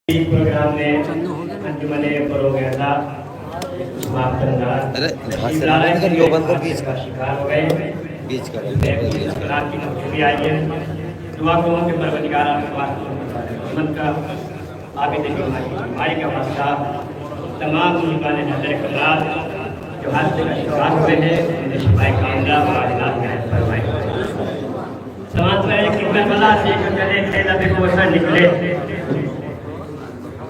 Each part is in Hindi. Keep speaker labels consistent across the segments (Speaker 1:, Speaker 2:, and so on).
Speaker 1: इस प्रोग्राम में अंजुमने फरोगैज़ा शिकार हो गए बीच का की नौकरी आई है। दुआ को के परवरदिगार का आगे देखिए बीमारी का मसला तमाम वाले नजर खराब जो हादसे का शिकार हुए हैं उन्हें शिफाए कामला और आजिलात में फरमाए। समाज में एक करबला से जो चले थे लबे को वसर निकले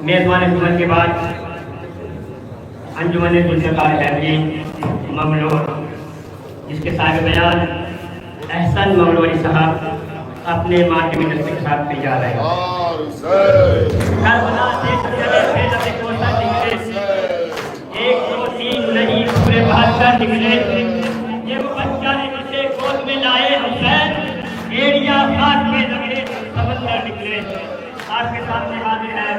Speaker 1: मेजबान जुमन के बाद अंजुमन जुल्फ़िकार हैदरी ममलूक जिसके साहिब बयान एहसन मौलवी साहब अपने माटी में दस्तक के साथ पे जा रहे हैं। करबला से चले थे लबे को वसर निकले 1 2 3 नहीं पूरे 72 निकले। ये वो बच्चा है जिसे गोद में लाए हुसैन एरिया साथ में लगे समंदर निकले। आपके सामने हाजिर है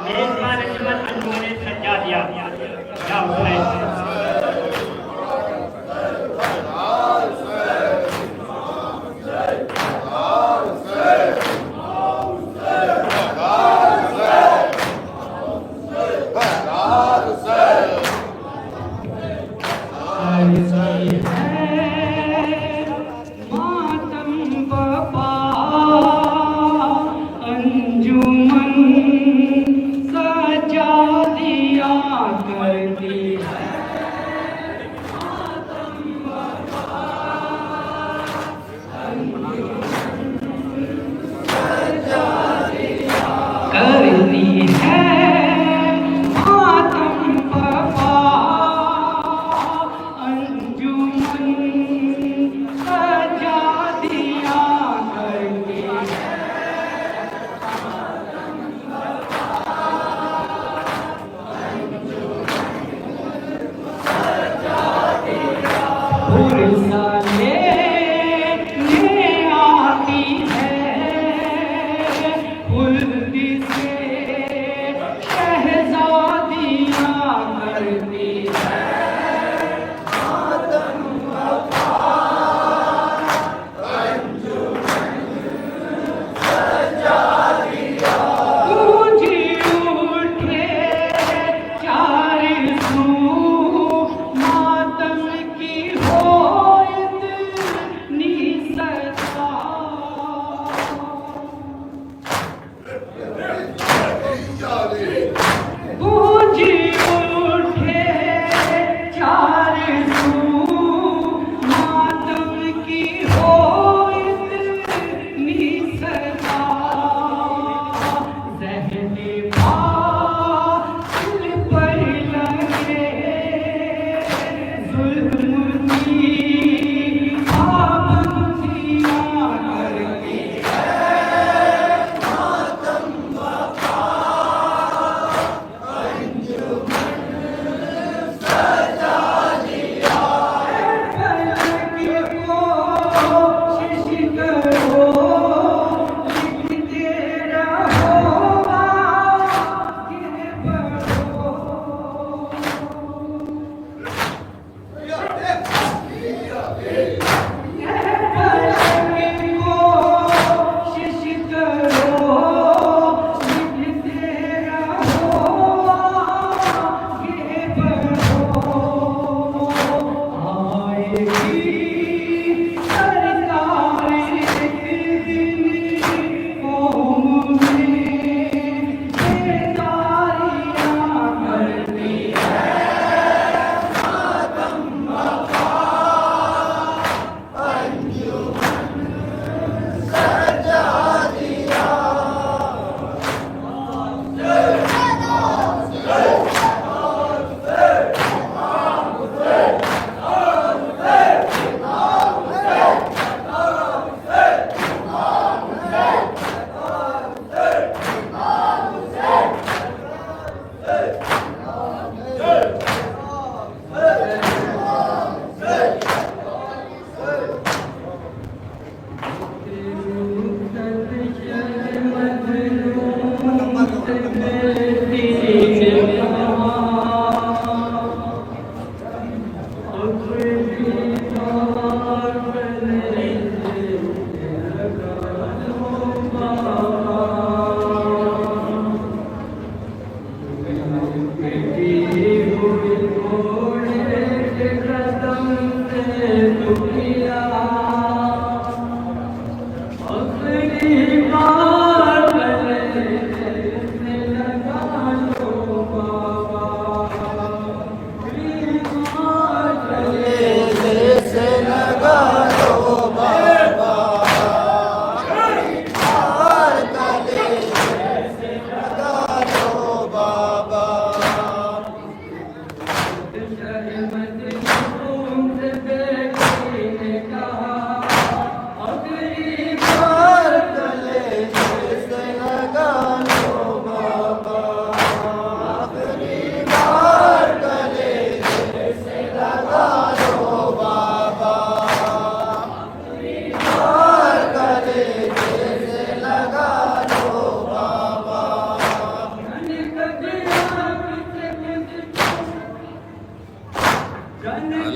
Speaker 1: मेजबान जुमन अंजुमन सज्जादिया या हुसैन।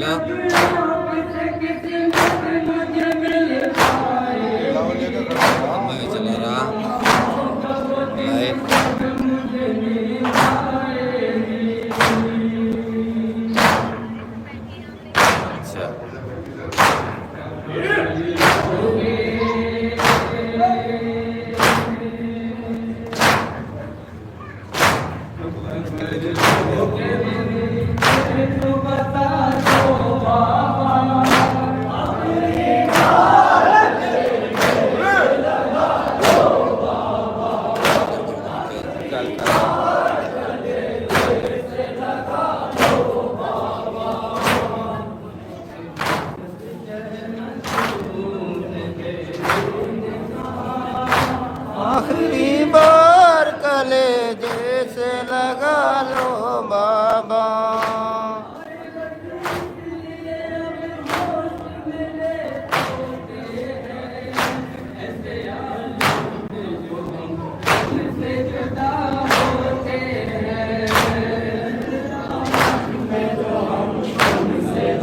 Speaker 2: ना मैं चला रहा लाइट अच्छा आखिरी बार कलेजे से लगा लो बाबा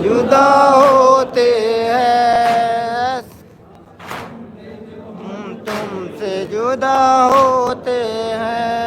Speaker 2: जुदा होते हैं तुमसे जुदा होते हैं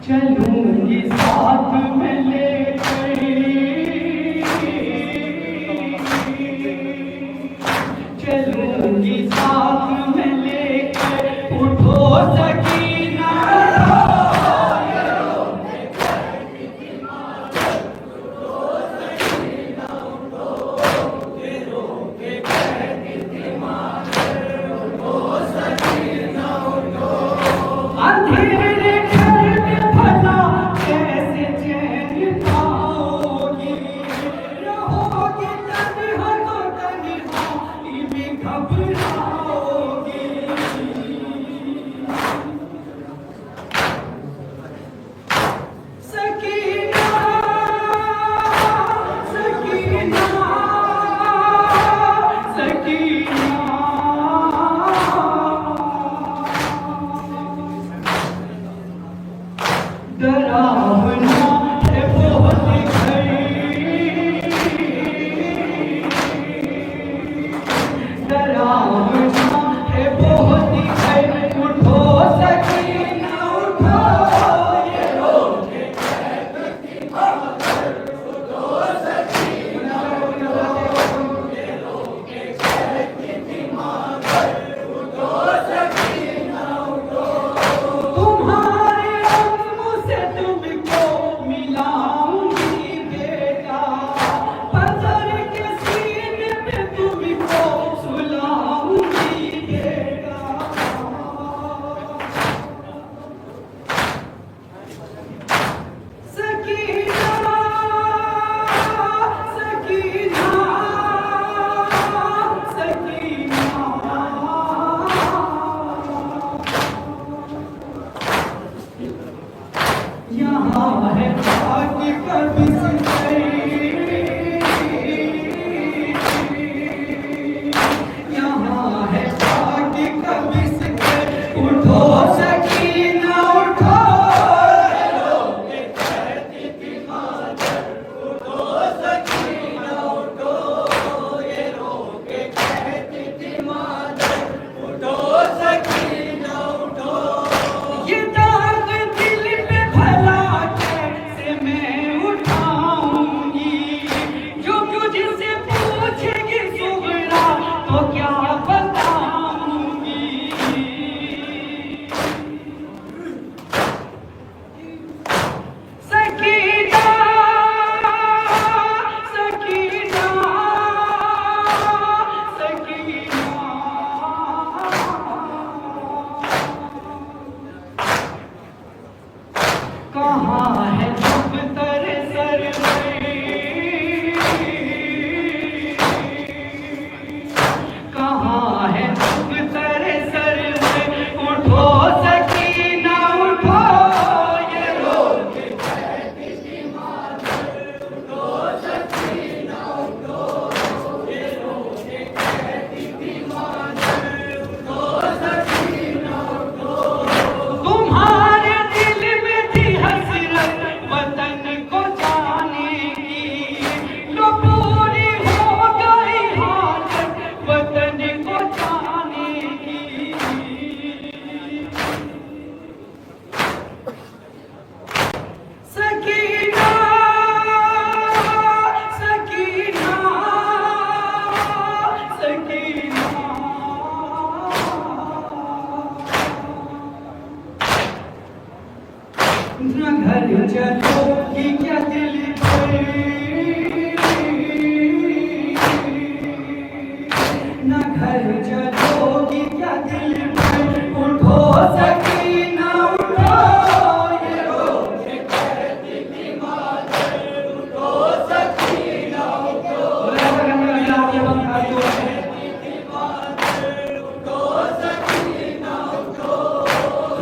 Speaker 3: चलूंगी साथ में लेकर चलूंगी साथ में लेकर उठो सकीना अंधेरे घर में भला कैसे चैन पाओगी रहोगी तन्हा तो तन्हाई में घबराओगी सकीना सकीना सकीना डरावना है बहुत डरावना है बहुत उठो सकीना उठो ये रोके तुम्हारे से तुमको यहाँ है बाकी कभी से यहाँ है बाकी कभी से उठो सकीना उठो ये दाग दिल पे भला कैसे मैं उठाऊंगी जो मुझसे पूछेगी सुगरा तो क्या बताऊंगी सकीना सकीना सकीना कहाँ है जब तेरे सर में कहाँ है जब तेरे सर में उठो सकीना उठो ये रो के कहती थी मादर उठो सकीना उठो ये रो के कहती थी मादर उठो सकीना उठो तुम्हारे दिल में थी हसरत वतन को जाने की लो पूरी हो गई हालत वतन को जाने की सकीना सकीना सकीना न घर चलोगी क्या दिल पे न घर चलोगी क्या दिल पे उठो सकीना उठो ये रो के कहती थी मादर उठो सकीना उठो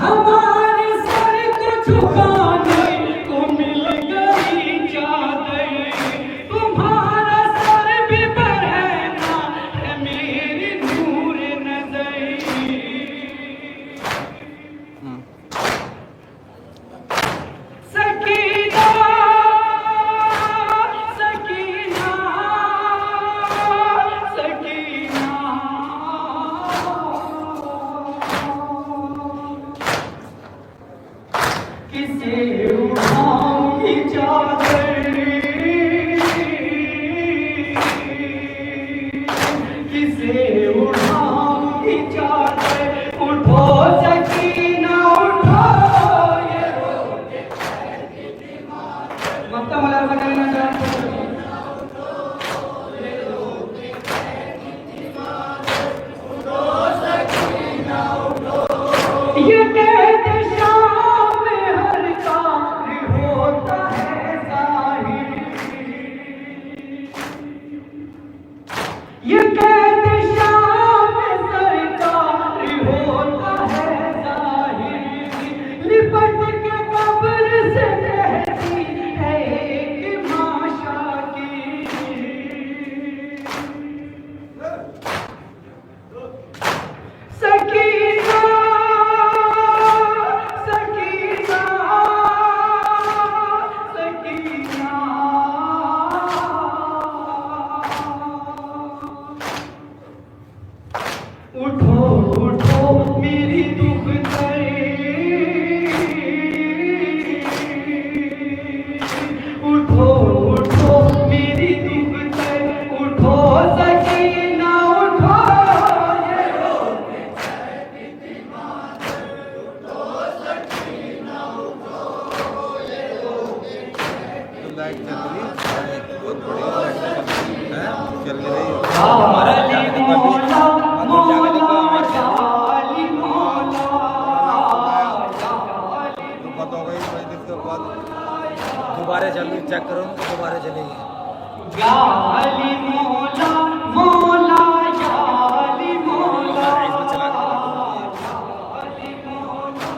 Speaker 3: हमारे सर को झुकाने को मिल गई चादर तुम्हारा सर भी बरहना है मेरी नूर नजर सकीना सकीना सकीना किसे उठाऊंगी चादर किसे उठाऊंगी चादर उठो सकीना उठो ये रो के कहती थी मादर ममता मला सगळ्यांना जाणतो ये कहते शाम में हर काम होता है जाहिर ये कहते शाम में सरकार होता है जाहिर लिपट के कब्र से रहती है एक माशा की सकीना सकीना सकीना उठो उठो मेरी दुख उठो उठो मेरी दुख उठो सकीना उठो ये रो के कहती थी मादर उठो सकीना उठो ये रो के
Speaker 4: लाइट चल रही है बहुत बढ़िया लाइट चल रही है
Speaker 3: जाली मौला मौला जाली मौला जाली
Speaker 4: पता हो गई थोड़ी देर के बाद दोबारा चल रही चेक करो तो दोबारा चलेगी
Speaker 3: जाली मौला मौला जाली मौला
Speaker 4: इसमें चला के
Speaker 3: जाली मौला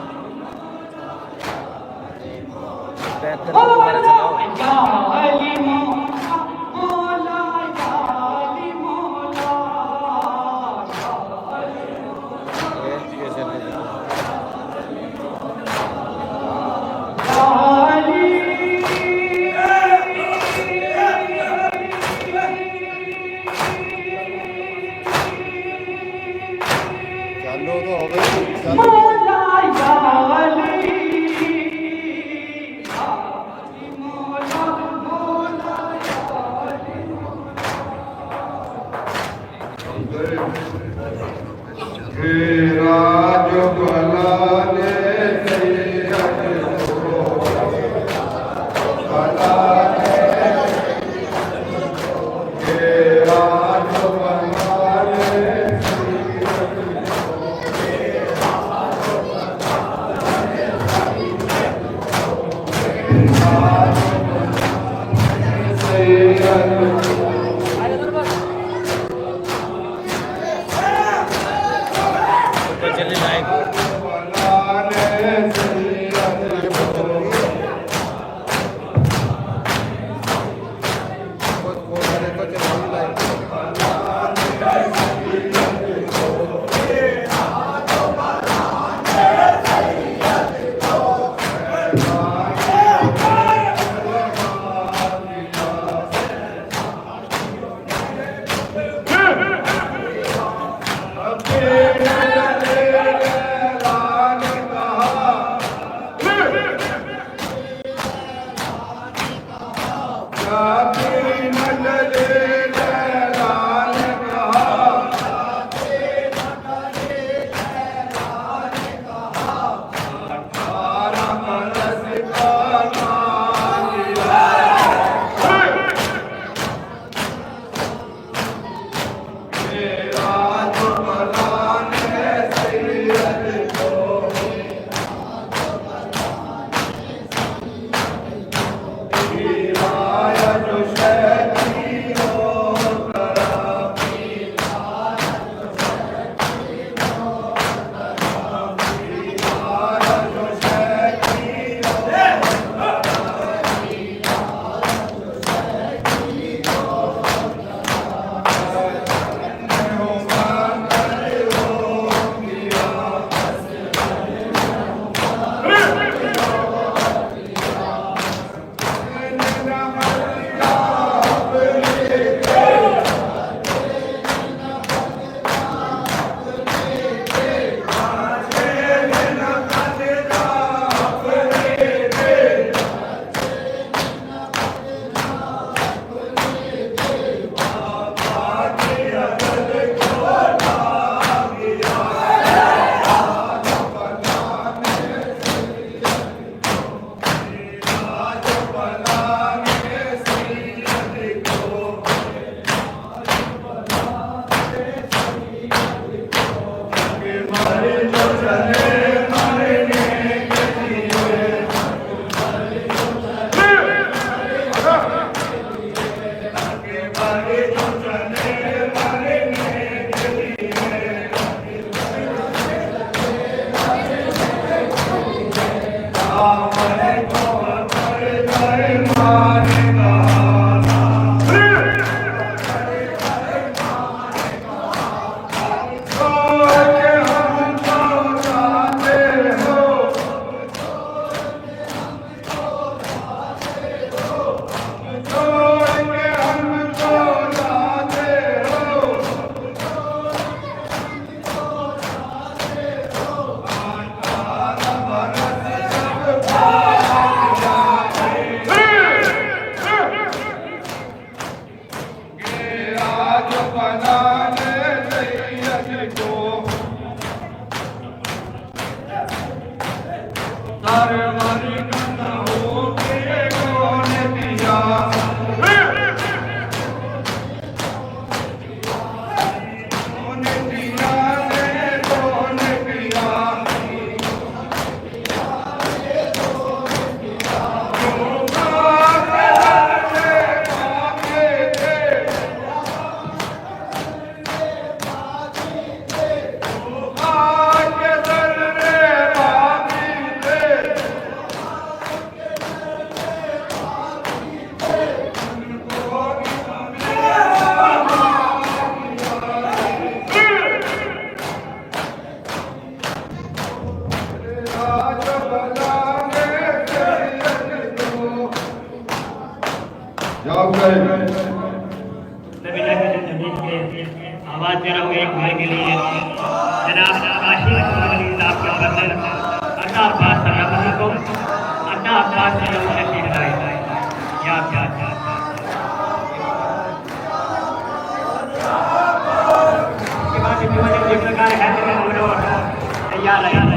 Speaker 4: बैक करके दोबारा चलाओ। ये चलने दो।
Speaker 2: चालू तो हो गई चालू जवाब करें।
Speaker 1: सभी जमीन के आवाज दे रहा हूँ एक भाई के लिए जनाब काशी साहब के बदल अता अब्बास को अता अब्बास ने शक्ति दिलाई या क्या के बाद इस प्रकार है तैयार है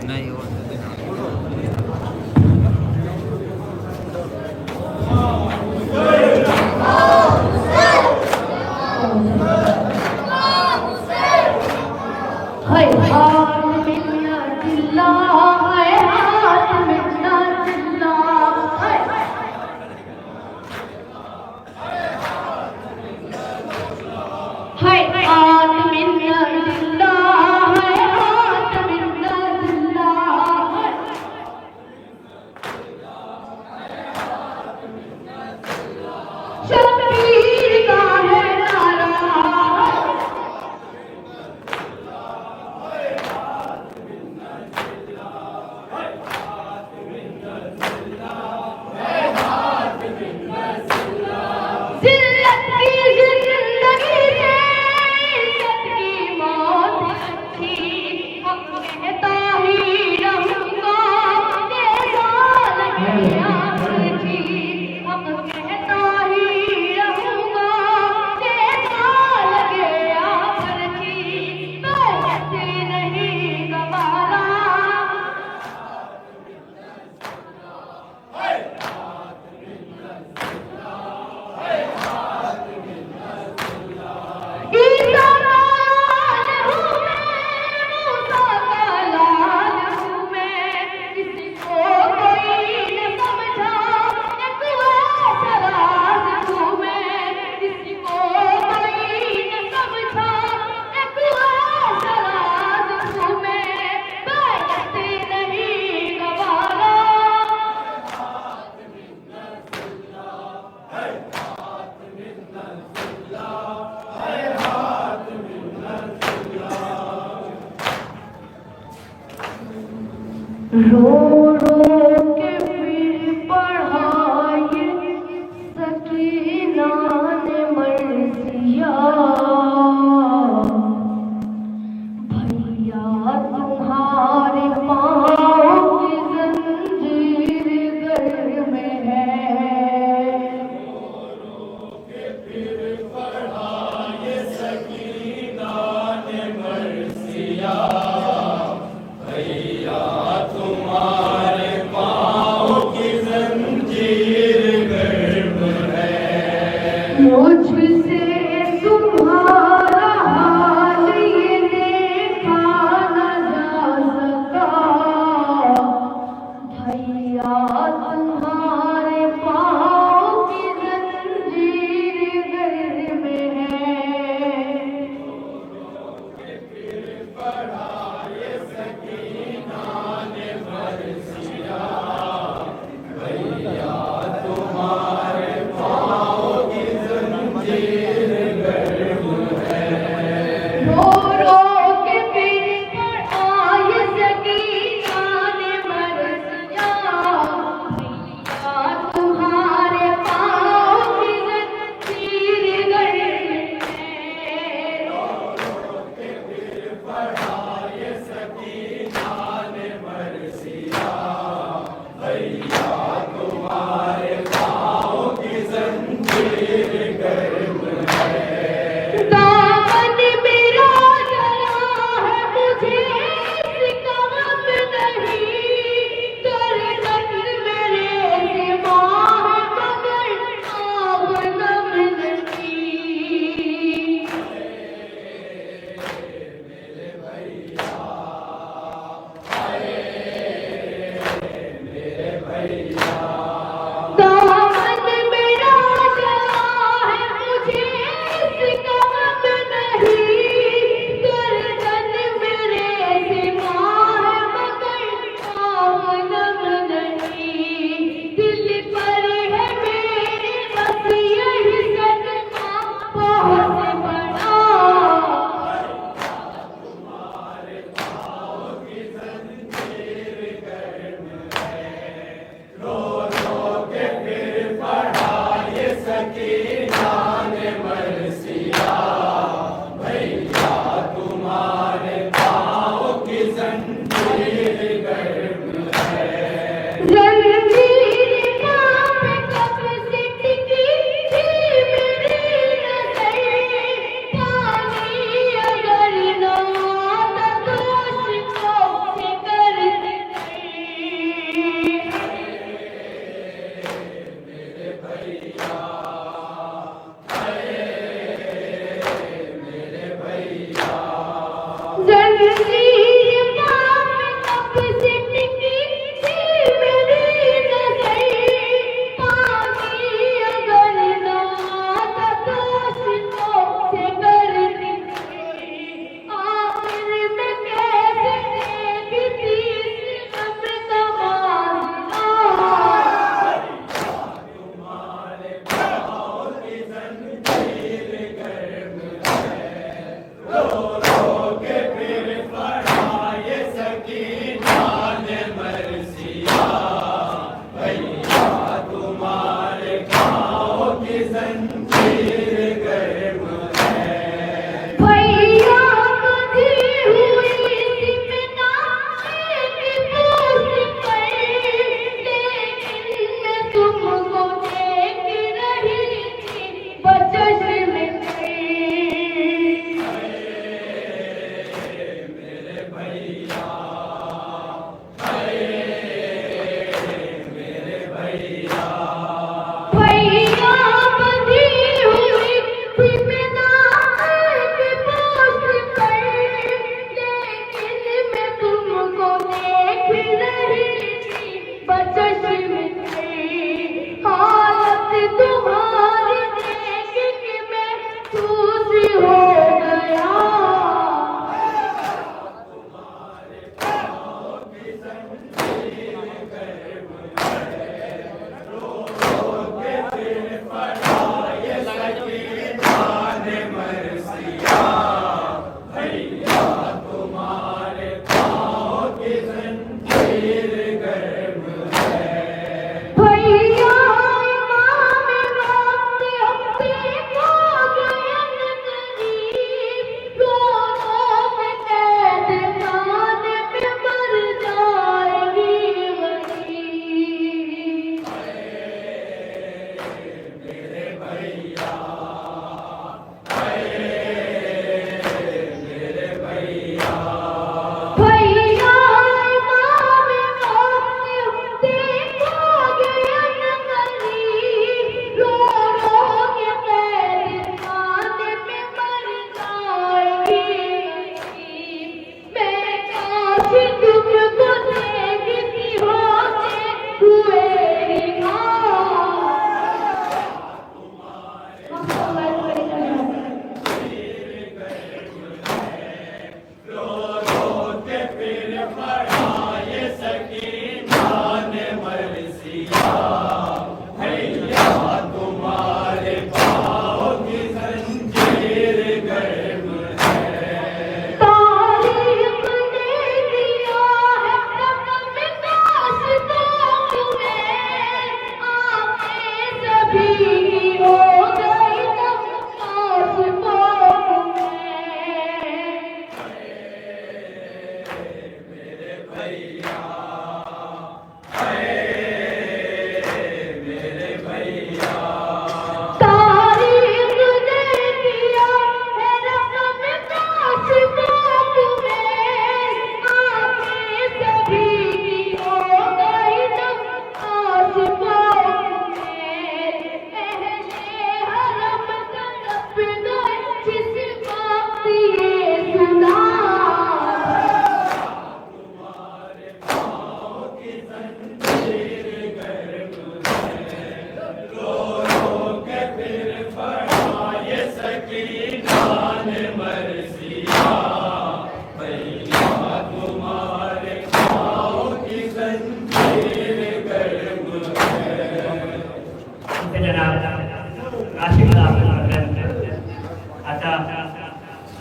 Speaker 4: नहीं वो
Speaker 5: हाय हाथ मिलना दिल्ला हाय हाथ मिलना दिल्ला हाय हाथ मिलना दिल्ला हाय हाथ मिलना दिल्ला शबीर का है नारा जिल्लत की जिंदगी से इज्जत की मौत अच्छी हक कहता ही रहूंगा तेरा लगे आखिरी हक कहता ही रहूंगा तेरा लगे आखिरी मैं ऐसे नहीं गवारा रो रो के फिर पढ़ाई सकीना ने मर्जिया भैया तुम्हारे पाँव की जंजीर घर में है
Speaker 3: तुम्हारे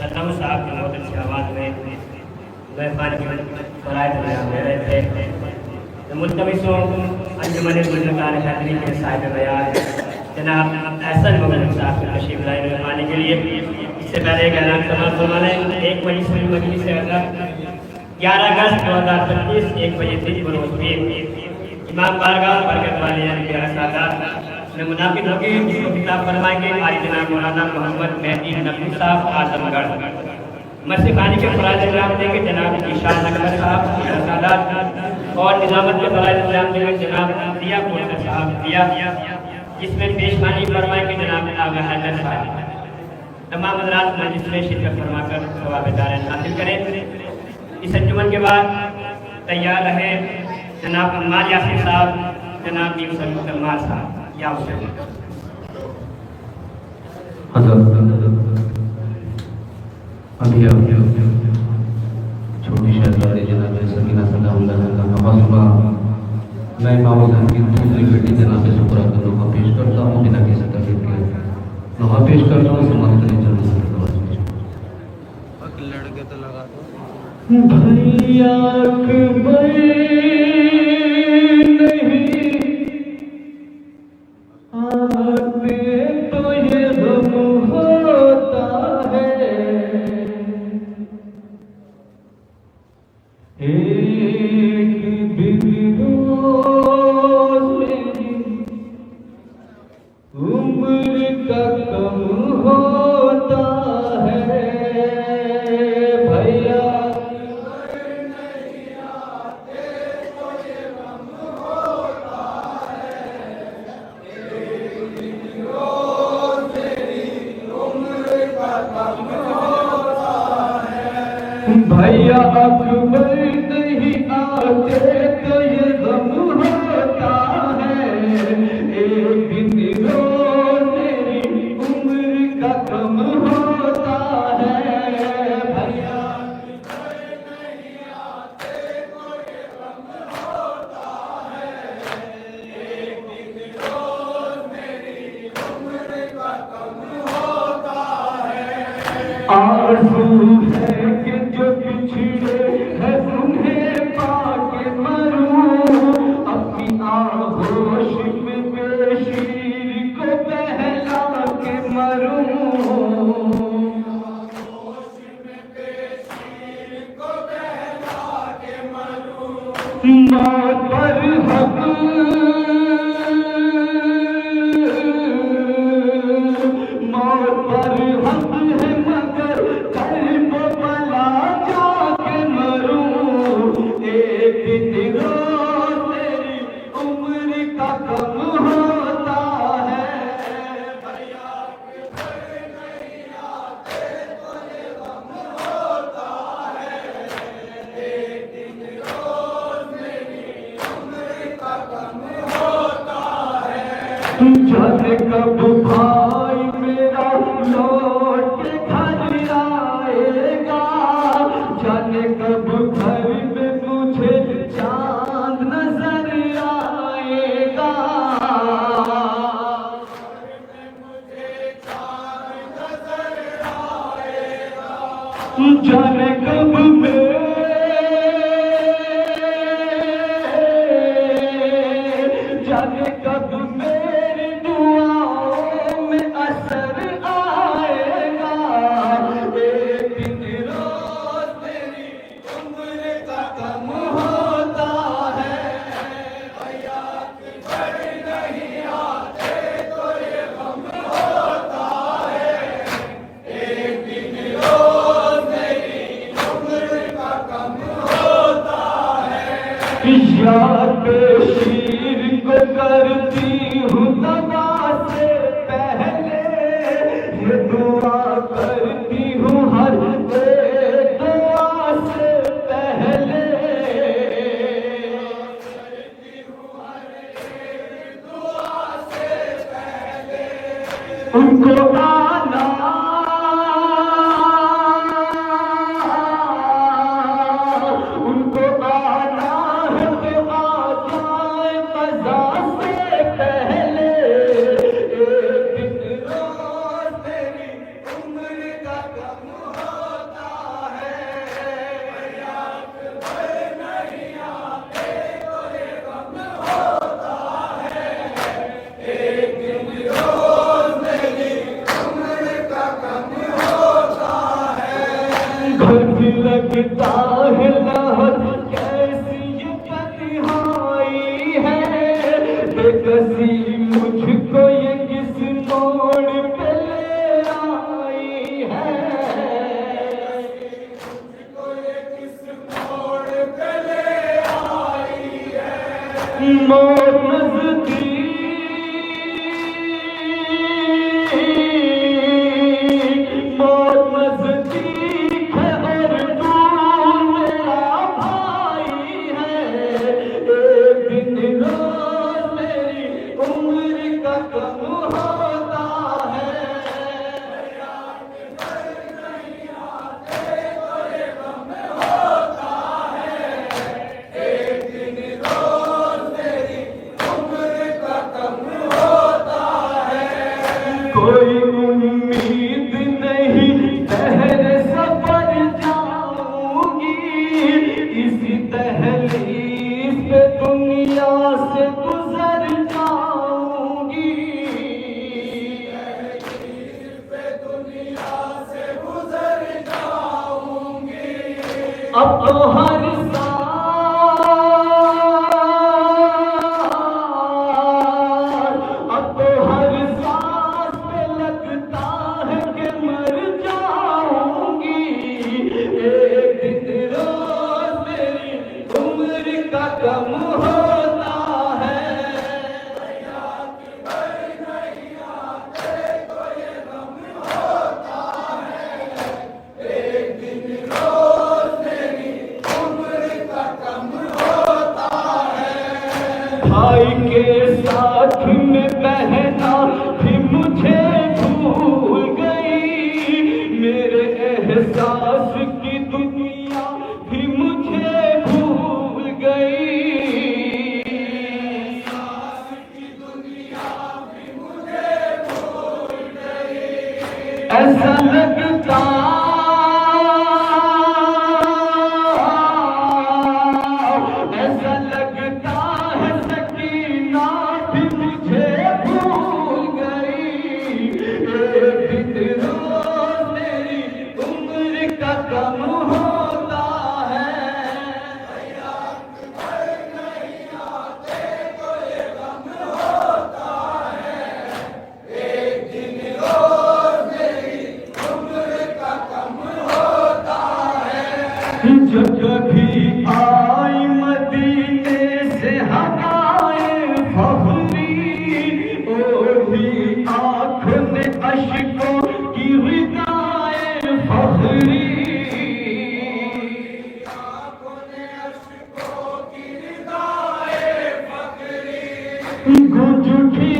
Speaker 1: सतम साहब की बहुत अच्छी आवाज़ में मैं पानी फराय दे रहे थे। तो मुल्तमिसों अंजुमन गुलकार हैदरी के साहिब बयान जनाब एहसन मोहम्मद साहब की तशरीफ लाए मेहमानी के लिए। इससे पहले एक ऐलान तमाम फरमाना है। 1 बजे से मजलिस से 11 अगस्त 2025 1 बजे से बरोज़ इमाम बारगाह बरकत वाले प्यारा सादात ने मुनाफिक होगी जिसको किताब फरमाएंगे आज जनाब मौलाना मोहम्मद मेहदी नकवी साहब आजमगढ़। मस्जिद खानी के फराज इंतजाम देंगे जनाब ईशान नकवी साहब प्यारा सादात और निजामत के फराज इंतजाम देंगे जनाब दिया कोटर साहब दिया, जिसमें पेशखानी फरमाएंगे जनाब आगा हैदर साहब। तमाम हज़रात मजलिस में शिरकत फरमाकर सवाब-ए-दार हासिल करें। इस अंजुमन के बाद तैयार रहे जनाब अम्मार यासिर साहब, जनाब नीम समीत अम्मार साहब या
Speaker 6: अभी छोटी शहजादी जनाब सकीना सलाम का मैं इमाम हुसैन की दूसरी बेटी जनाब शुक्रा का लोहा पेश करता हूँ। बिना किसी तकलीफ के लोहा पेश करता हूँ। समाज के
Speaker 4: लड़के तो लगा दो
Speaker 3: भैया अकबर नहीं आते तो ये गम होता है। एक दिन रोज मेरी उम्र का कम होता है। भैया भैया अकबर नहीं आते तो ये गम होता है। एक दिन रोज मेरी उम्र का कम होता है। भैया नहीं आते तो ये गम होता है। एक दिन रोज मेरी उम्र का कम होता है। आरज़ू है जो पिछड़े है उन्हें पाके मरूं, अपनी आगोश में बेशीर को बहला के मरूं। मौत पर हक मौत पर हक है मगर कल्ब बला जाके मरूं। एक दिन रोज तेरी उम्र का कम होता है। भैया नहीं आते तो ये गम होता है। एक दिन रोज मेरी उम्र का कम होता है। जाने कब भाई मेरा लौट के घर आएगा, जाने कब घर में मुझे चांद नजर आएगा। जाने कब जाने कब मेरी दुआओं में असर आएगा। एक दिन रोज मेरी उम्र का कम होता है। भैया अकबर नहीं आते तो ये गम होता है। एक दिन रोज मेरी उम्र का कम होता है। याद शीर को करती हूँ दवा से पहले, ये दुआ करती हूँ हर एक दुआ से पहले। उनको आना उनको आना है तो आ जाए मजा से लगता है लहर कैसी ये तन्हाई है, बेकसी मुझको ये किस मोड़ पे ले आई है, मुझको ये किस मोड़ पे ले आई है। मौत नजदीक कोई उम्मीद नहीं पहले सफर जाऊंगी, इसी तहलीस पे दुनिया से गुजर जाऊंगी, पे दुनिया से गुजर जाऊंगी। अब तो हर कम होता है, नहीं आते तो ये गम होता है, एक दिन रोज मेरी उम्र का कम होता है। भाई के साथ में बहना भी मुझे भूल गई, मेरे एहसास की दुनिया भी मुझे भूल गई, ऐसा लगता है सकीना भी मुझे भूल गई, एक दिन रोज मेरी उम्र का कम होता है, नहीं आते तो ये गम होता है, एक दिन रोज जब कभी आई मदीने से हवाएं फफरी, ओढ़ी आँखों ने अश्कों की रिदाएं फखरी, आँखों ने अश्कों की रिदाएं फखरी, गूंज उठी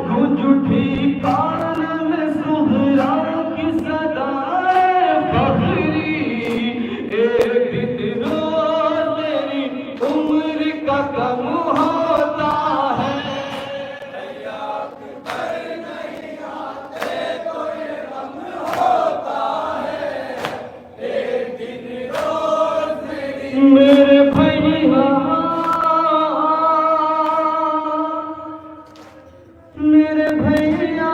Speaker 3: गूंज उठी कम होता है, नहीं आते तो ये गम होता है, एक दिन रोज मेरे भैया, मेरे भैया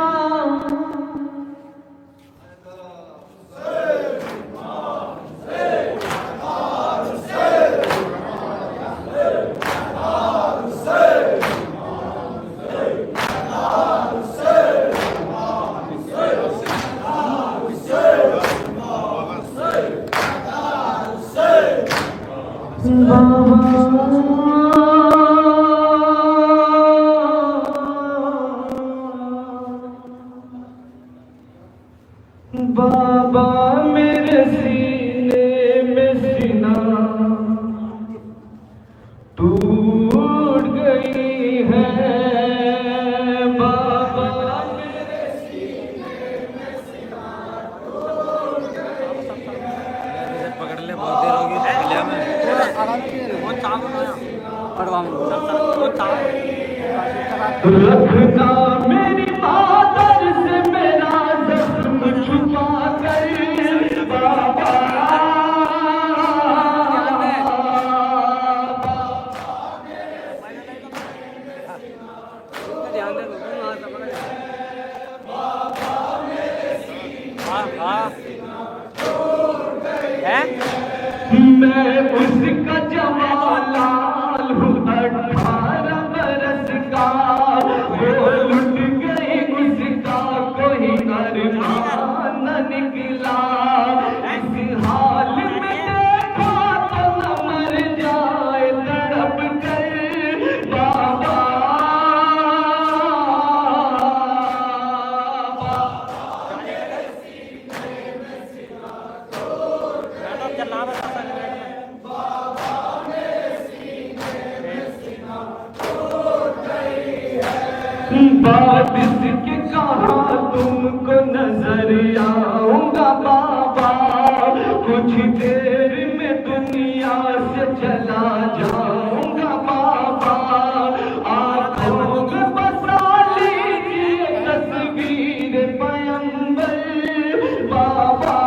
Speaker 3: बाबा मेरे सीने में सीना टूट गई है, बाबा मेरे सीने में सीना टूट गई है,
Speaker 4: पकड़ ले बहुत देर होगी लिया मैं
Speaker 3: रखना मेरी मादर से मेरा जख्म छुपा कर बाबा, मैं उसका जवान लाल हूँ 18 बरस का, वो लुट गई उसका कोई अरमान न निकला। इस हाल में देखा तो न मर जाए तड़प कर बाबा। बात इसके कहा तुमको नजर आऊंगा बाबा, कुछ देर में दुनिया से चला जाऊंगा बाबा। आंखों में बसा लीजिए तस्वीर पैगंबर बाबा।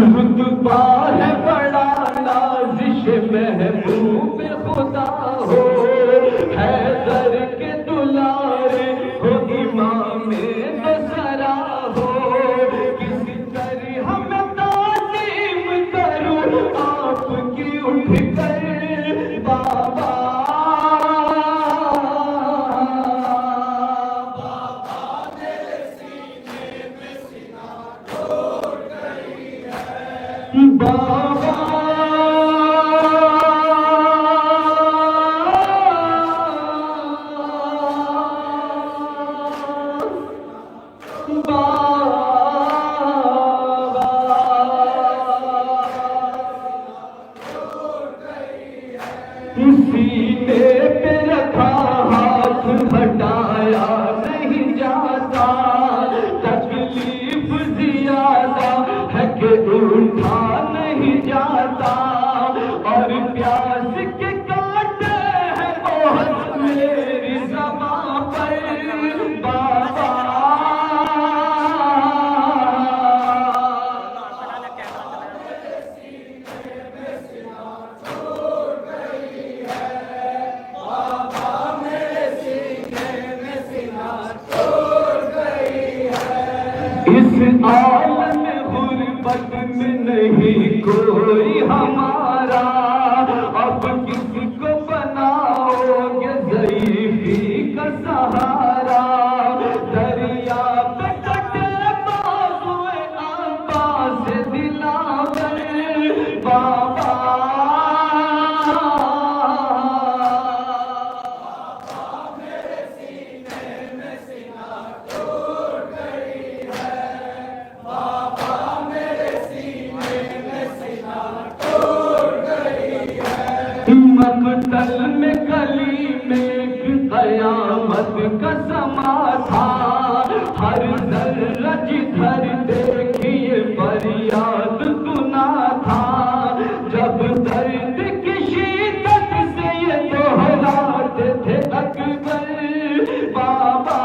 Speaker 3: रुतबा है बड़ा नाज़िश महबूब खुदा हो, हैदर के दुलारे हो इमाम दसरा हो। किसी तरह मैं ताज़ीम करूं आपकी उठ कर बाबा। बाबा सीने पे रखा हाथ हटाया नहीं जाता, तकलीफ ज्यादा है कि उठा नहीं जाता। और प्यास के कांटे हैं बहुत मेरी ज़बां पर बाबा। इस आलम गुर्बत में नहीं कोई हमारा, अब किसको बनाओगे ज़ईफ़ी का सहारा। दरिया पे कटे बाज़ुए अब्बास दिलावर बाबा। मक़तल में गली में क़यामत का समा था, हर ज़र्रा जिधर देखिए फरियाद सुना था। जब दर्द की शिद्दत से ये दोहराते थे अकबर बाबा।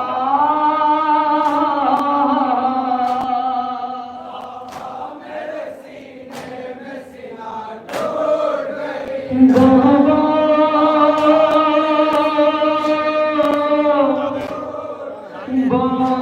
Speaker 3: बाबा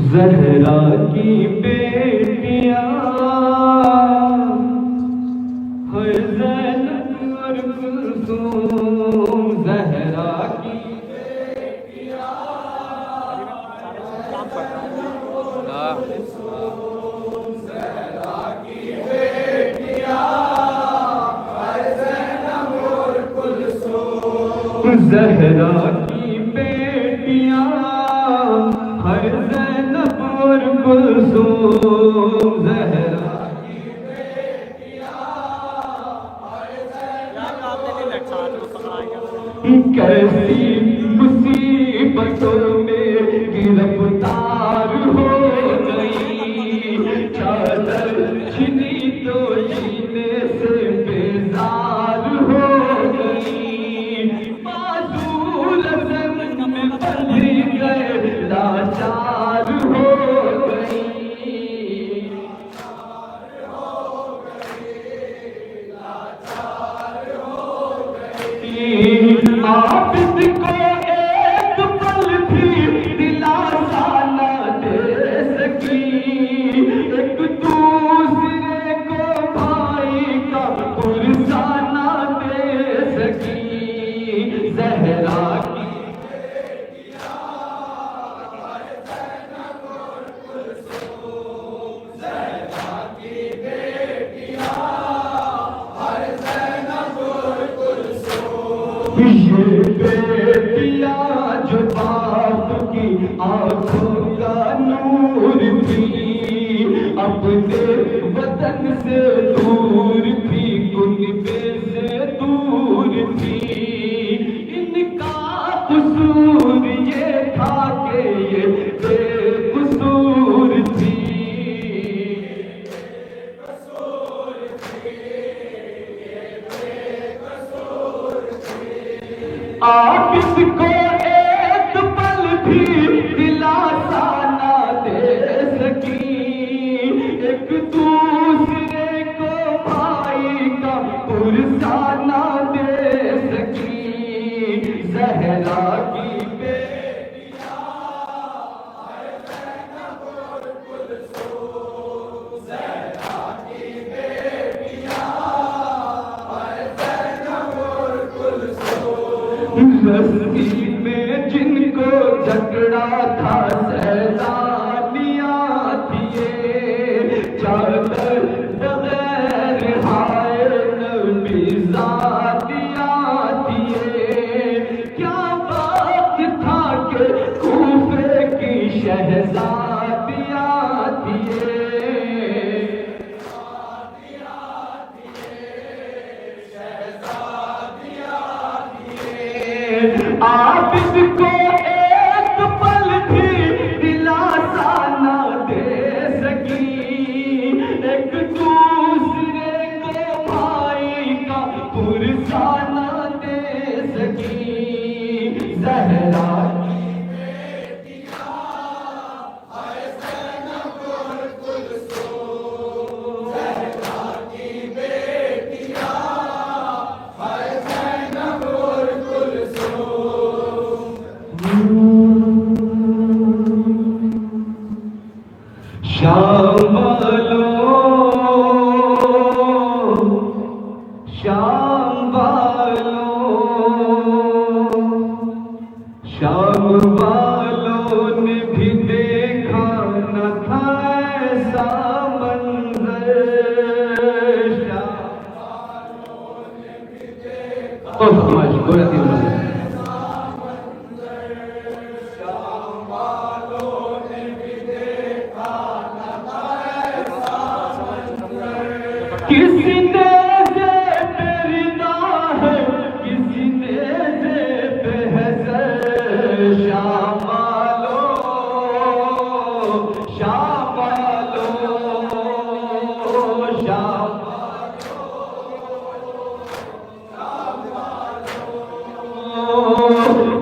Speaker 3: ज़हरा की बेटियां ज़ैनब और कुलसूम, ज़हरा की जहरा की बेटियां हर ज़ैनब और कुलसूम जहरा कैसी मुसीबतों में गिरफ्तार हो गई, चादर छिनी तो जीने से बेजार हो गई, मासूल ज़िंदगी में बंध गए लाचार हो गई। आबिद को एक पल भी दिलासा न दे सकी, एक दूसरे को भाई का पुरसा न दे सकी। जहरा की ये बेटियां जो बाप की आंखों का नूर थी, अपने वतन से दूर थी, कुनबे से दूर थी। इनका कसूर ये था कि ये बेकसूर थी। आबिद को एक पल भी दिलासा न दे सकी, एक दूसरे को भाई का पुरसा न दे सकी। जहरा की रस्सी में जिनको जकड़ा था सैलानियां थिए, चादर बगैर हाय नबी ज़ादियां थिए। क्या बात था कि कूफे की शहज़ादियां थिए। आबिद को एक पल भी दिलासा न दे सकी, एक दूसरे को भाई का पुरसा न दे सकी। जहरा शाम वालों ने भी देखा न था ऐसा मंजर। किसी ने बेरिदा है, किसी ने बेहज़र। शाम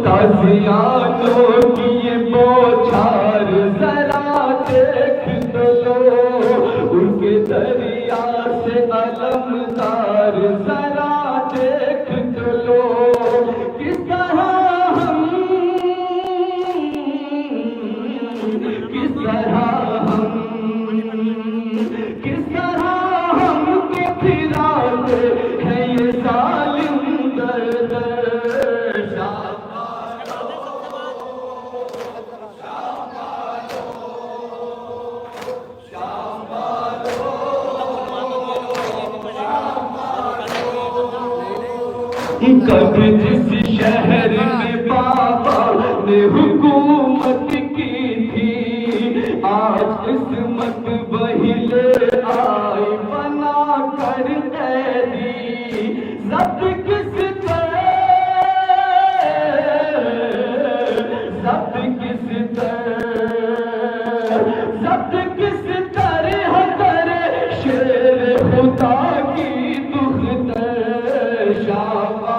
Speaker 3: ताज़ियानों की ये बौछार जरा देख तो लो, उनके दरिया से अलमदार जरा देख तो लो। किस तरह हम हमको फिराते हैं ये जालिम दर्द। कभी जिस शहर में बाबा ने हुकूमत की थी, आज किस्मत वही ले आई बना कर कैदी। जब्त किस तरह, जब्त किस तरह, जब्त किस तरह करे शेर खुदा की दुख्तर। शाबाश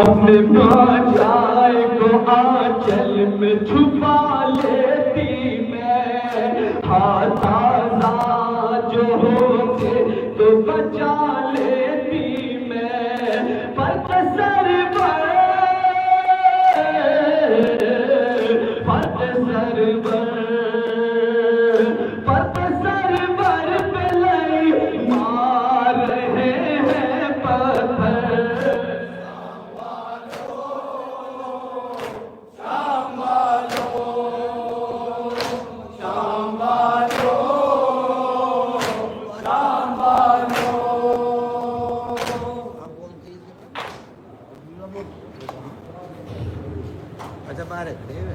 Speaker 3: अपने भाई को आंचल में छुपा लेती मैं, हाथ आज़ाद जो होते तो बचा लेती मैं। पर सर पर, पर सर पे लई मार रहे हैं पत्थर।
Speaker 4: अच्छा बाहर खड़े हुए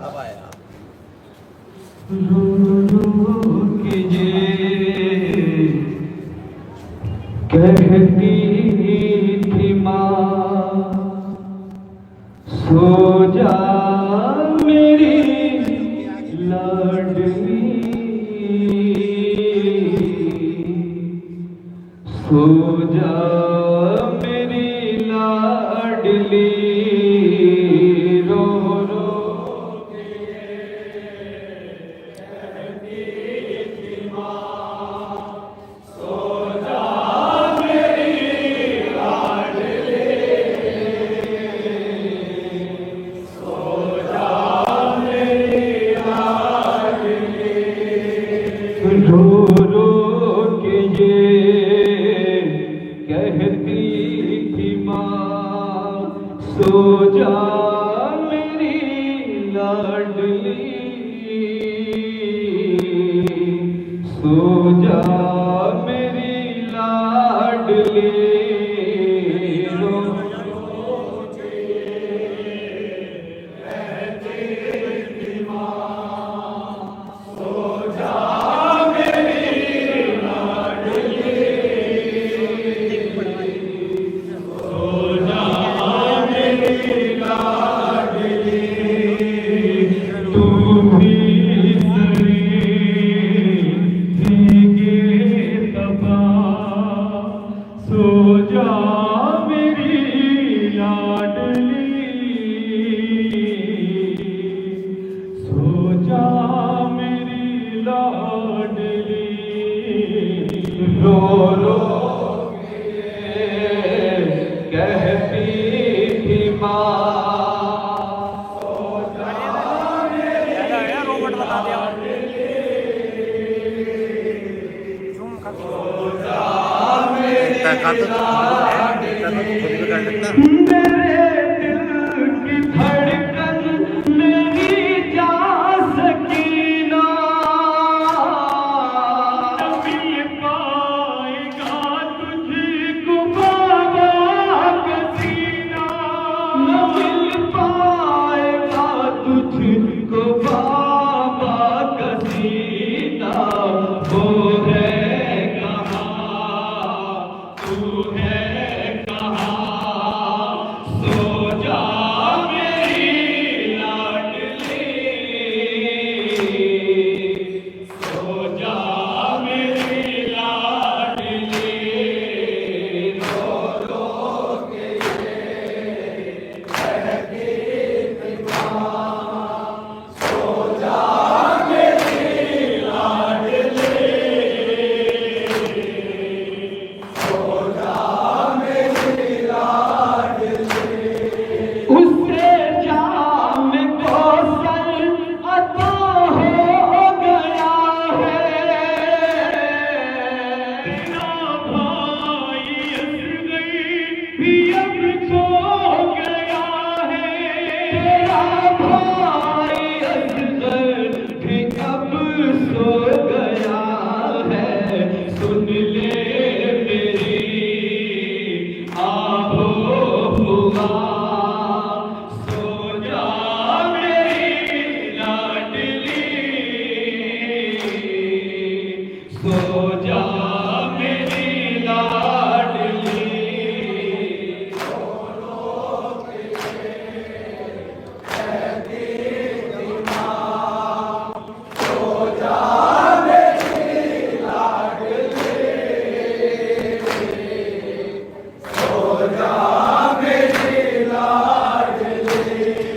Speaker 4: अब आया
Speaker 3: कहती थी माँ सो जा मेरी लाडली, सो जा मेरी लाडली। रो रो रो रो के ये कहती थी माँ सो जा मेरी लाडली, सो जा मेरी लाडली। रो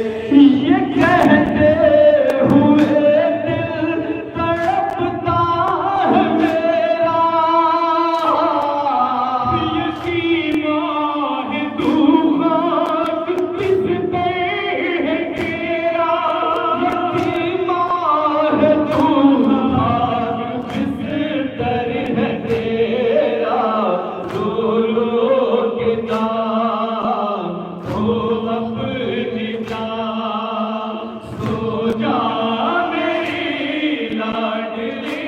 Speaker 3: ये कहते हुए दिल तड़पता है मेरा, यकीमा है तू खाक किस पे है तेरा, यकीमा है तू खाक किस दर है तेरा, रो रो के नाम हो अपनी जान, सो जा मेरी लाडली,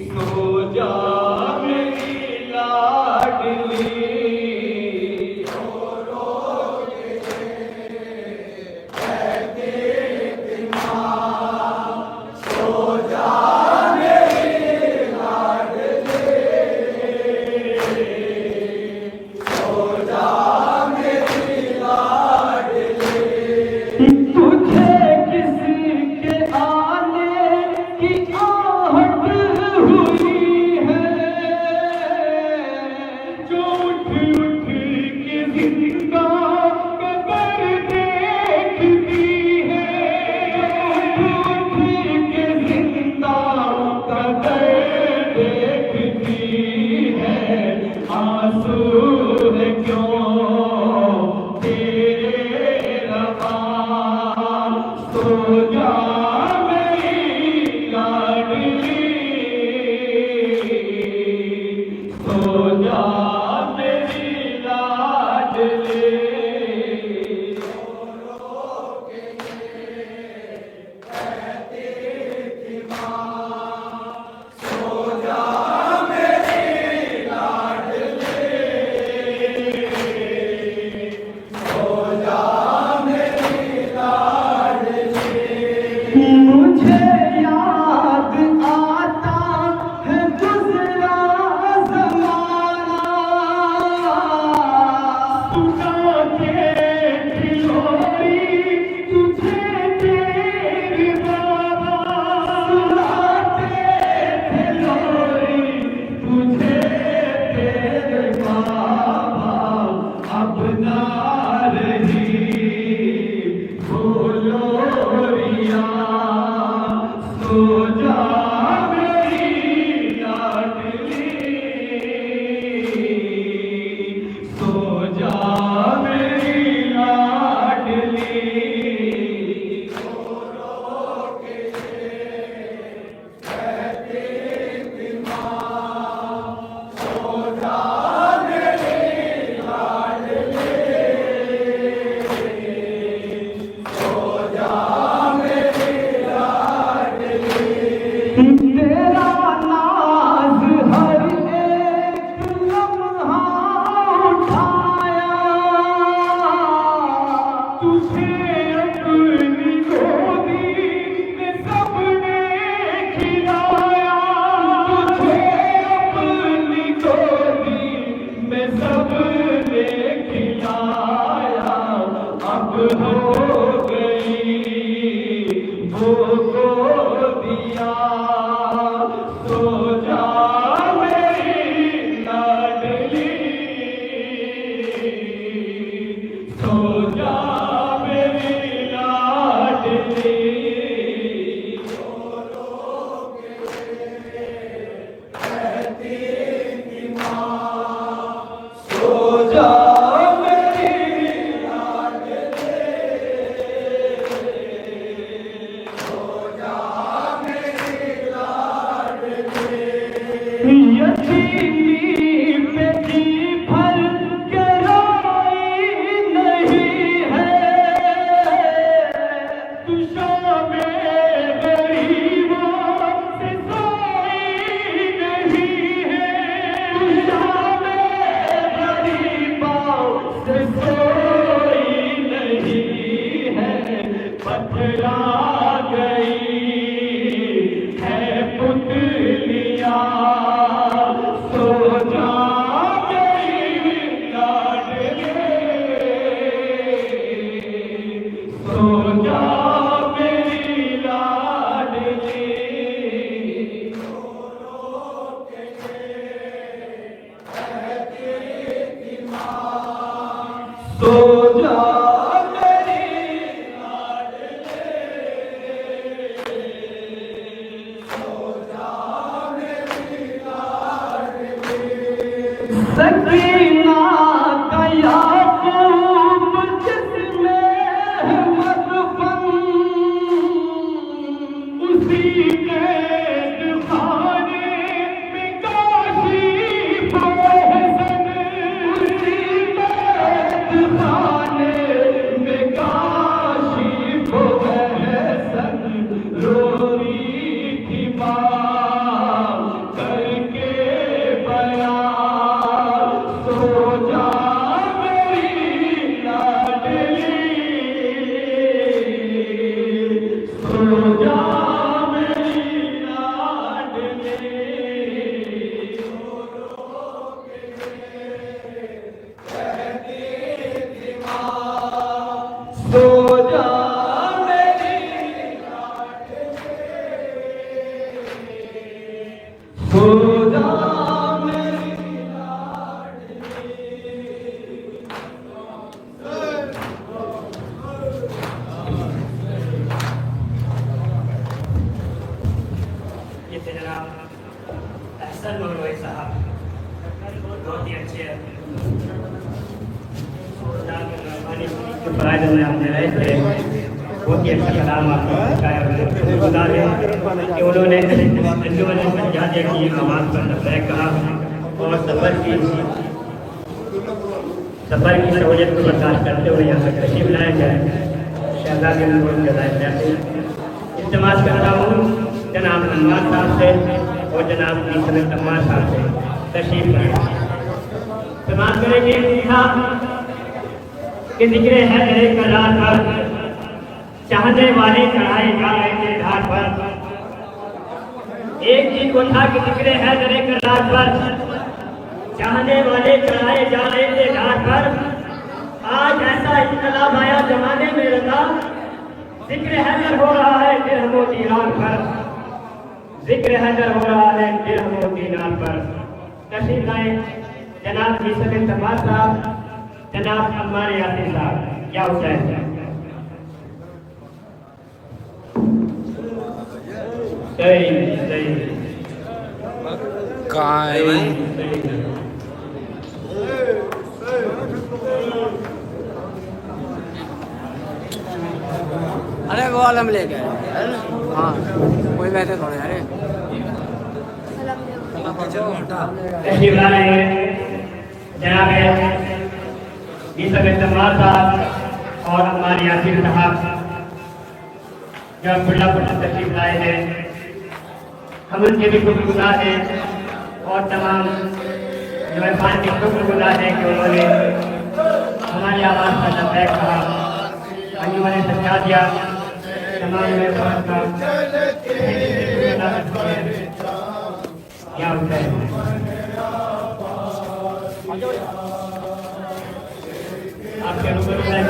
Speaker 3: सो जा मेरी लाडली। तुझे किसी के आने की आहट हुई है, जो उठ उठ के जिंदा कबर देखती है, उठ उठ के जिंदा कबर देखती है, आंसू है क्यों तेरे रवा, सो जा मेरी लाडली, सो जा मेरी लाडली। मुझे याद आता है गुज़रा ज़माना, सुना के खिलोरी तुझे तेरी बाबा, सुनाते खिलोरी तुझे तेरे बाबा, अब ना रही लोरिया, सो जा मेरी लाडली, सो जा मेरी लाडली। तेरा नाज हर एक लम्हा उठाया, तुझे अपनी गोदी में सबने खिलाया, तुझे अपनी गोदी में सबने खिलाया, अब हो गई वो गोदियां, सो जा मेरी लाडली, सो जा मेरी लाडली। सो जा यतीमी पे जी भर के रोई नहीं है, तुषा में गरीबों से सोई नहीं है, तुषा में गरीबों से सोई नहीं है, पथरा गई है पुतलियां, सो जा मेरी लाडली, सो जा मेरी लाडली। सो जा सो जा मेरी सो जा मेरी
Speaker 1: ये थे जनाब अहसन नूरवई साहब, बहुत ही अच्छे फराइज में हमने रहे थे। बहुत ही अच्छा कलाम आपने बताया। गुजार है कि उन्होंने अंजुमन पंजाबिया की आवाज़ पर लब्बैक कहा और सफ़र की सहूलियत को बर्दाश्त करते हुए यहाँ पर तशरीफ लाए गए। शहजाद के इस्तेमाल कर रहा हूँ जनाब अनवार साहब से और जनाब निसरत अम्मार साहब से तशरीफ लाए। इस्तेमाल करेंगे कि जिक्र है मेरे करार पर चाहने वाले चढ़ाए जा रहे थे घाट पर। एक दिन को था कि जिक्र है मेरे करार पर चाहने वाले चढ़ाए जा रहे थे घाट पर। आज ऐसा इनकलाब आया जमाने में रजा, जिक्र हैदर हो रहा है दिरहम दीनार पर। जिक्र हैदर हो रहा है दिरहम दीनार पर। तशरीफ लाए जनाब निसरत अम्मार साहब, जनाब अम्मार यासिर साहब। क्या हुसैन सही सही
Speaker 4: कहाँ है भाई?
Speaker 7: अरे वो आलम ले गए। हाँ कोई वैसे थोड़े अरे
Speaker 1: तशरीफ ला रहे हैं जनाब निसरत अम्मार साहब और अम्मार यासिर साहब जो अब्दुल्लापुर से तशरीफ लाए हैं। हम उनके भी शुक्रगुजार हैं और तमाम जो मेहमान के शुक्रगुजार हैं कि उन्होंने हमारी आवाज़ का लब्बैक कहा। अंजुमन सज्जादिया तमाम मेहमान का क्या होता है। आपके रूबरू में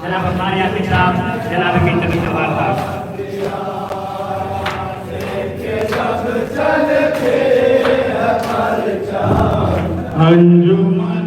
Speaker 1: जनाब अम्मार यासिर साहब, जनाब निसरत अम्मार साहब।
Speaker 2: अंजुमन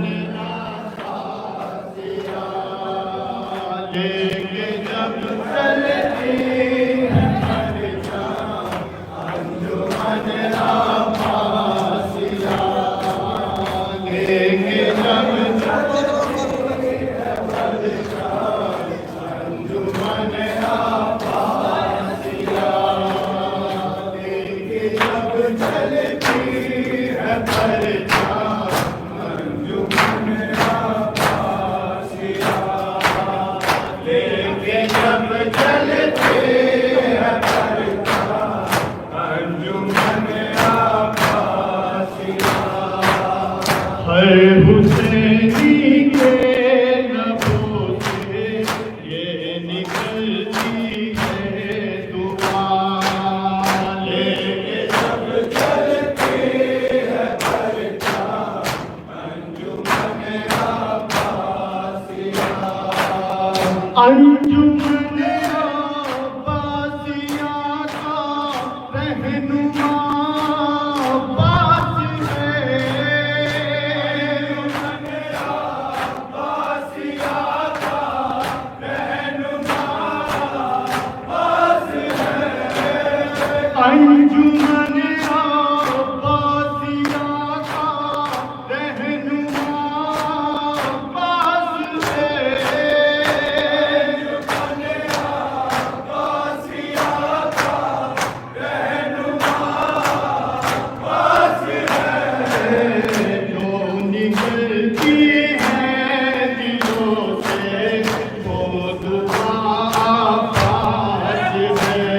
Speaker 2: हुसैनी के लबों से ये निकलती है दुआ, लेके सब चलते हैं परचाम अंजुमन अब्बासिया। अंजुमन अब्बासिया का रहनुमा अंजुमन अब्बासिया का रहनुमा अब्बास है। अंजुमन अब्बासिया का रहनुमा अब्बास है। जो निकलती है दिलों से वो दुआ अब्बास है।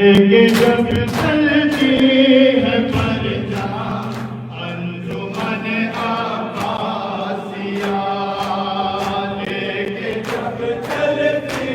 Speaker 2: एक जब चलती है परचा अंजुमन अब्बासिया, एक जब चलती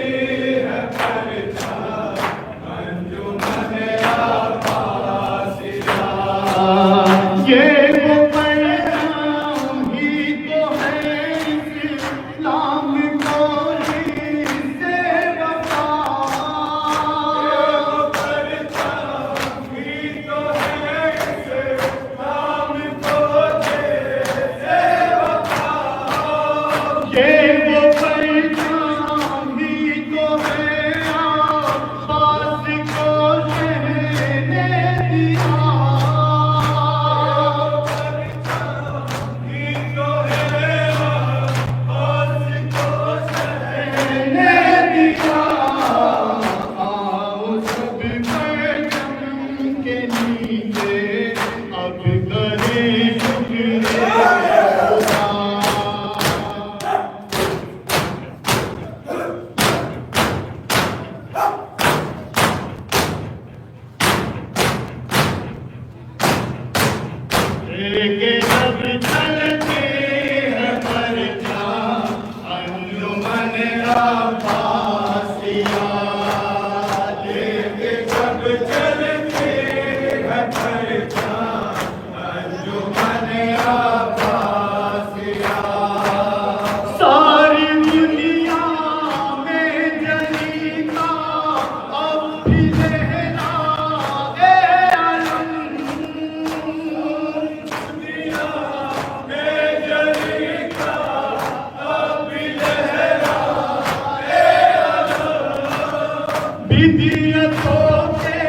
Speaker 2: हिदायतों के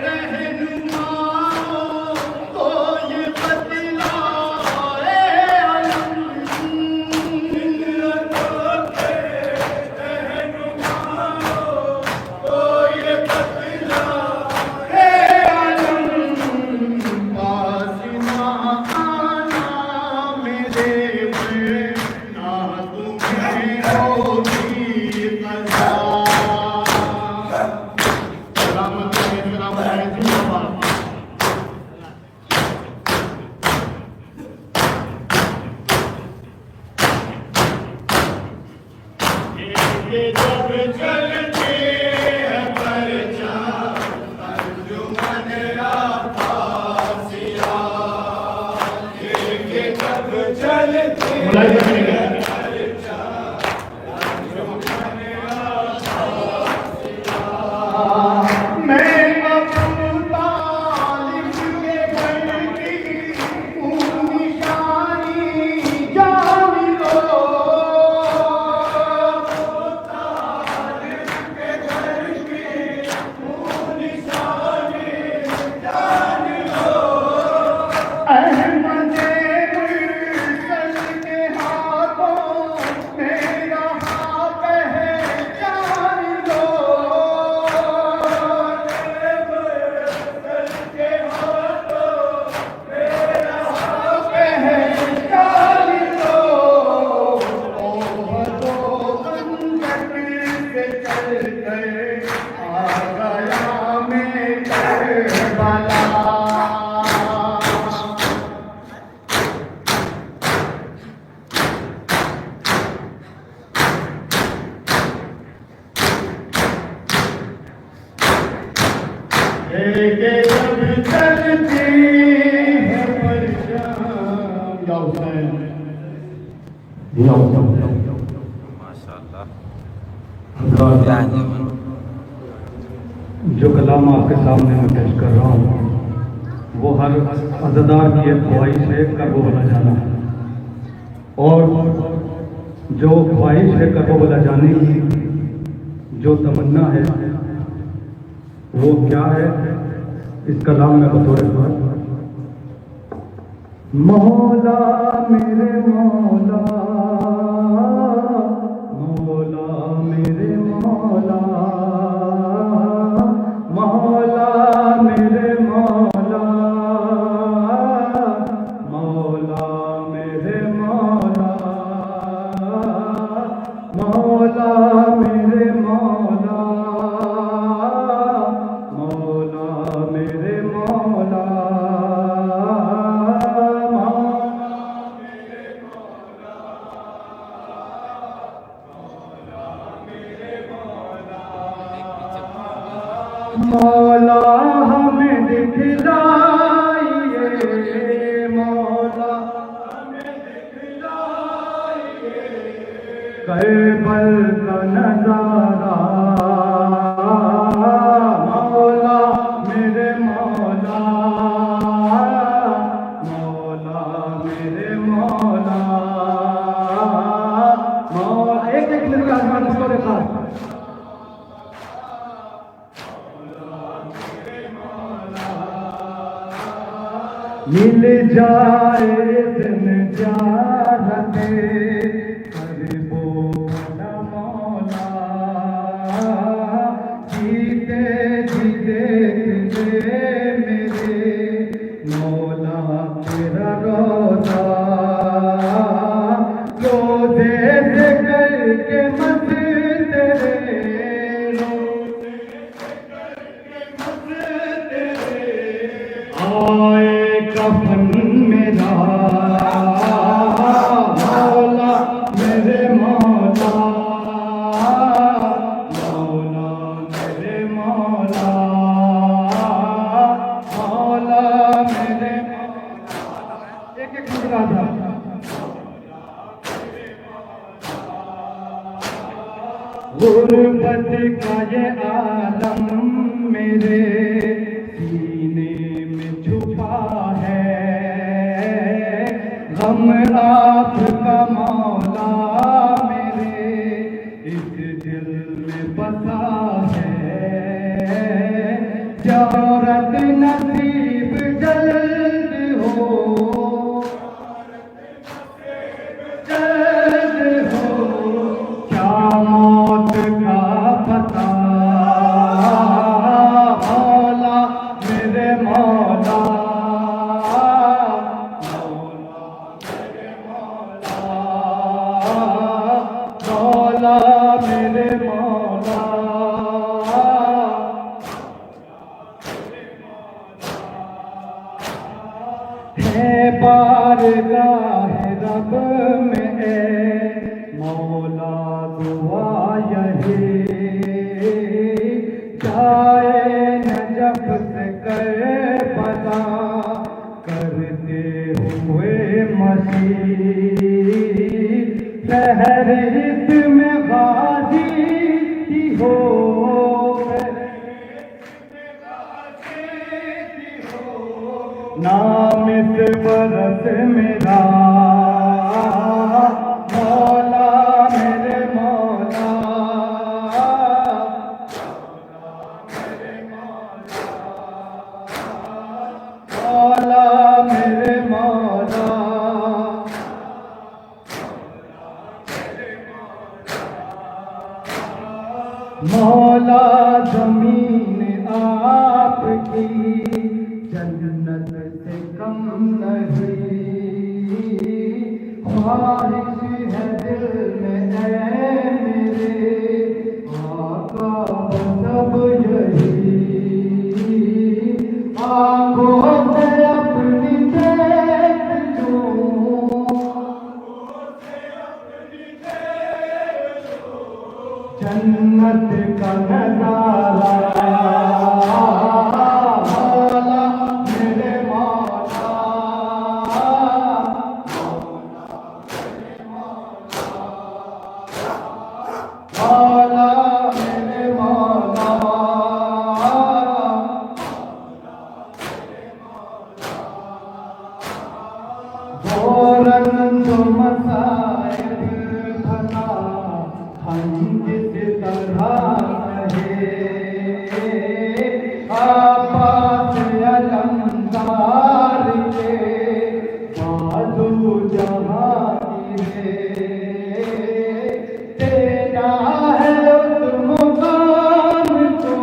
Speaker 2: रहनुमा को ये बतलाए आलम। हिदायतों के रहनुमा को ये बतलाए आलम। पास ना आना मेरे में, ना तुम्हें होगी कज़ा। ये जब चलते हैं परचम अंजुमन अब्बासिया, ये जब चलते हैं परचम अंजुमन अब्बासिया। मैं अबू तालिब के घर की हूँ निशानी जान लो। अहमदे मुरसल के हाथों मेरा हाथ पहचान लो। मुरसल के हाथों मेरा हाथ पहचान लो। ओहदो खंदक से चल गए आ गया मैं करबला। के जब चलती है परचम। या हुसैन, या हुसैन।
Speaker 4: माशाअल्लाह।
Speaker 6: जो कलाम आपके सामने मैं पेश कर रहा हूँ वो हर अज़ादार की एक ख्वाहिश है करबला जाना। और जो ख्वाहिश है करबला जाने की, जो तमन्ना है वो क्या है, इस कलाम में बतौर मौला मेरे मौला, मौला मेरे मौला, मौला मेरे मौला, मौला मेरे मौला, मौला मेरे मौला, मौला मेरे मौला, मौला हमें दिखलाइए, मौला हमें दिखलाइए करबल का नजारा। मौला मेरे मौला, मौला मेरे मौला, मौला। एक एक मिनट का आसमान इसको देखा। मिल जाए दिन जाते करबो बड़ा मौला, जीते जीते मेरे मौला तेरा रोजा। रोजे से करके मत तेरे, आए कफन मेरा मौला मेरे मौला, मौला मेरे मौला, मौला मेरे मौला। एक एक मुद्रा था। गुरबत का ये आलम मेरे सीने में छुपा है, गम आपका मौला मेरे इस दिल में बसा है। नसीब जल्द हो, जल्द हो, क्या मौत का पता मौला मेरे मौला, मौला मेरे मौला, है बारगाह रब में मौला दुआ यही, जाए नजफ से कर पता करते हुए मसीह, शहर इसमें गाजी की हो, नाम इस बरस मेरा मौला मेरे मौला, मौला मेरे मौला, मौला जमीन आपकी जन्नत से कम नहीं, ख्वाहिश है दिल में है मेरे आका सब यही, आंखों से अपनी देख लूं, जन्नत का नजारा मौला मेरे मौला, मौला मेरे मौला, वो रंग मसाइब भला हम जिस तरह रहे, आपास अलंकार के बाजू जहाँ गिरे, तेरा है उस मुकाम को,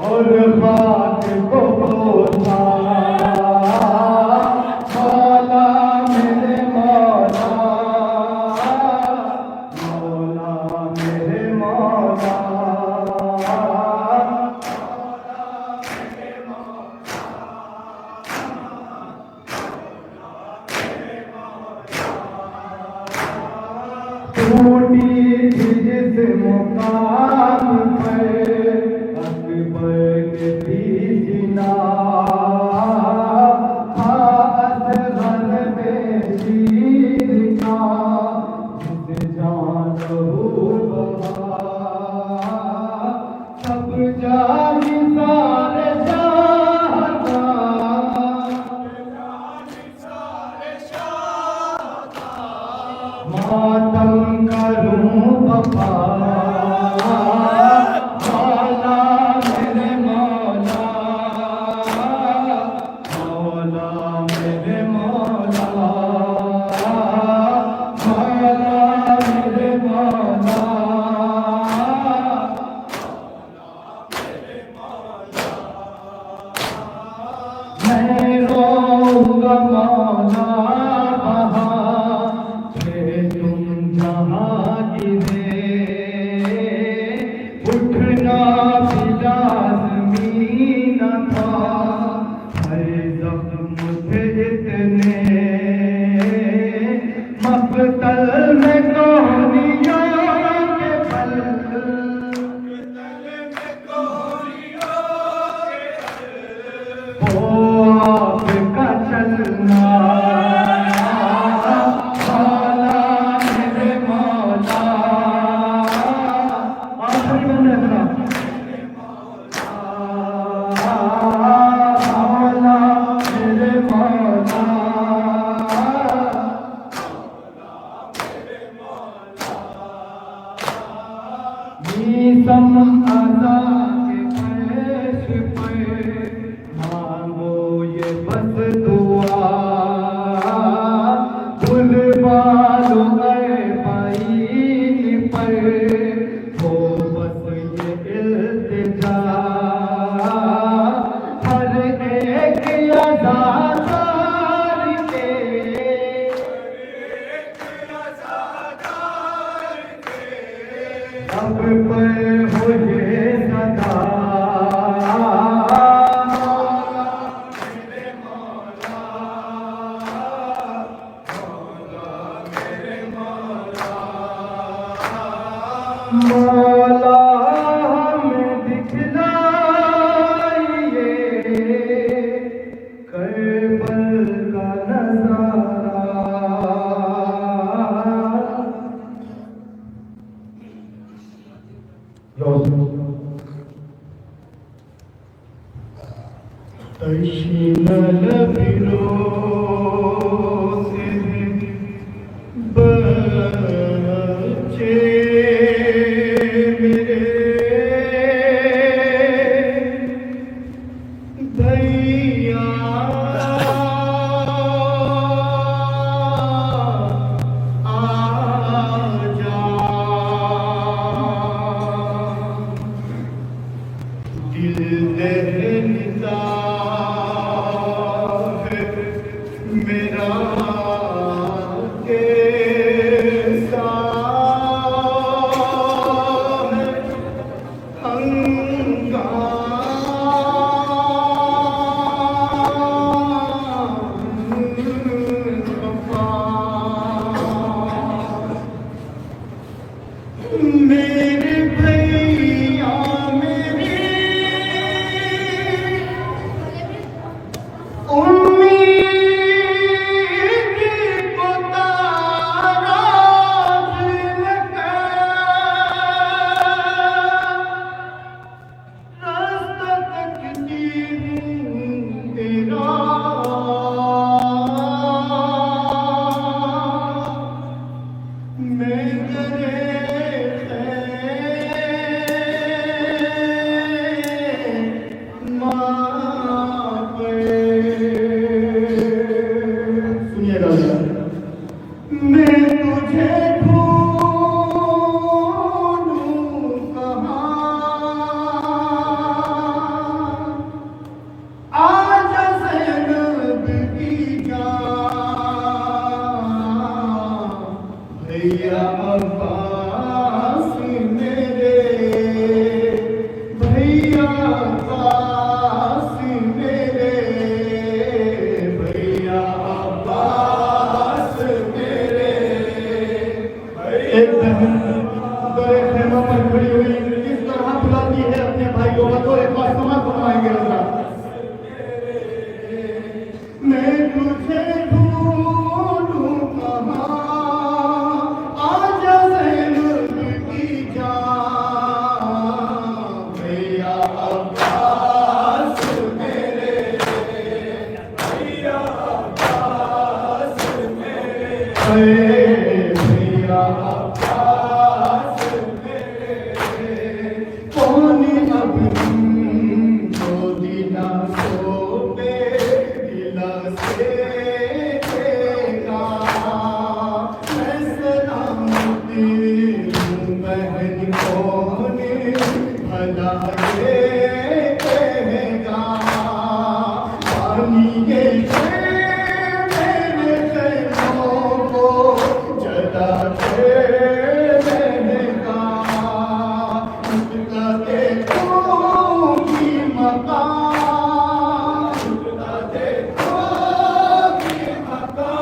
Speaker 6: और बात को बोला मौला मेरे मौला, मौला मेरे मौला, टूटी जिस मुकाम पर अकबर के दीना, असगर बेशीर का जिस जान सब जानी सारे चाहता, मातम करूं वफा मौला मेरे मौला, मौला मेरे मौला, मौला मेरे मौला, मैं रोऊंगा मौला वहाँ तुम जहाँ गिरे, उठना भी लाज़मी न था, हर ज़ख्म थे इतने मक़तल में कौनियों के पल, ओ आपका चलना मौला मेरे मौला, आखिरी बंद है मेरा, मौला मेरे मौला,
Speaker 3: शीशम अदा के फर्श पर मांगो ये बस दुआ, बुलवा लो भाई पर हो बस ये इल्तिजा, हर एक अज़ादार के अब पर हो ये सदा। मौला हमें दिखलाइए करबल का नज़ारा।
Speaker 2: तशीनल बिरोसे बच्चे मेरे भैया आजा, दिल दहलता है मेरा कैसा है मेरे भैया मेरी उम्मीद को तारा लगा, रास्ता तकदीर तेरा मैं तेरे सुनिएगा, मैं तुझे ढूंढूं कहाँ, आजा ज़ैनब की जान, भैया अब्बास मेरे, भैया अब्बास मेरे, भैया अब्बास मेरे। एक बहन दरे खेमा पर खड़ी हुई किस तरह बुलाती है अपने भाई को, बतौर एक बार समाज बनवाएंगे रजा। मैं तुझे ढूंढूं कहाँ, आजा ज़ैनब की जान, भैया अब्बास मेरे, भैया अब्बास मेरे, भैया अब्बास मेरे। कौन अब तुमको दिला सोते दिला से देगा, मैं सलामती हूँ बहन कौन भला ये कहेगा, मानिए मेरे ख़ैरों को जला के रहेगा, उसका देखो की मकान, उसका देखो की मकान,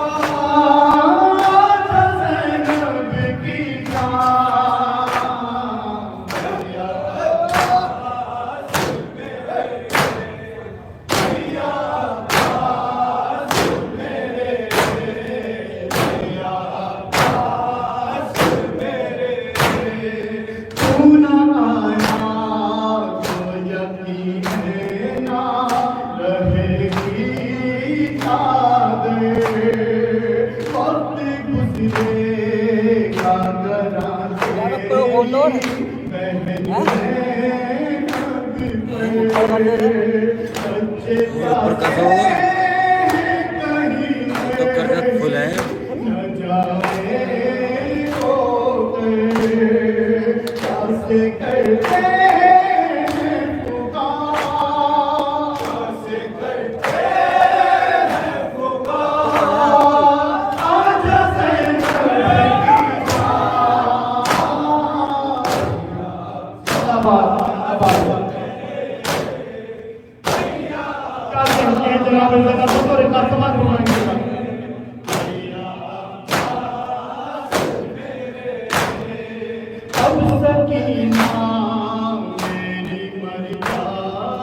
Speaker 2: आजा ज़ैनब की जान, भैया अब्बास मेरे, भैया अब्बास मेरे, भैया अब्बास मेरे। तू ना आया तो यकीन है ना रहेगी चादर, वक्त गुजरेगा
Speaker 7: तो बोलो।
Speaker 2: घराने
Speaker 4: ऊपर का तो करकट फुल है।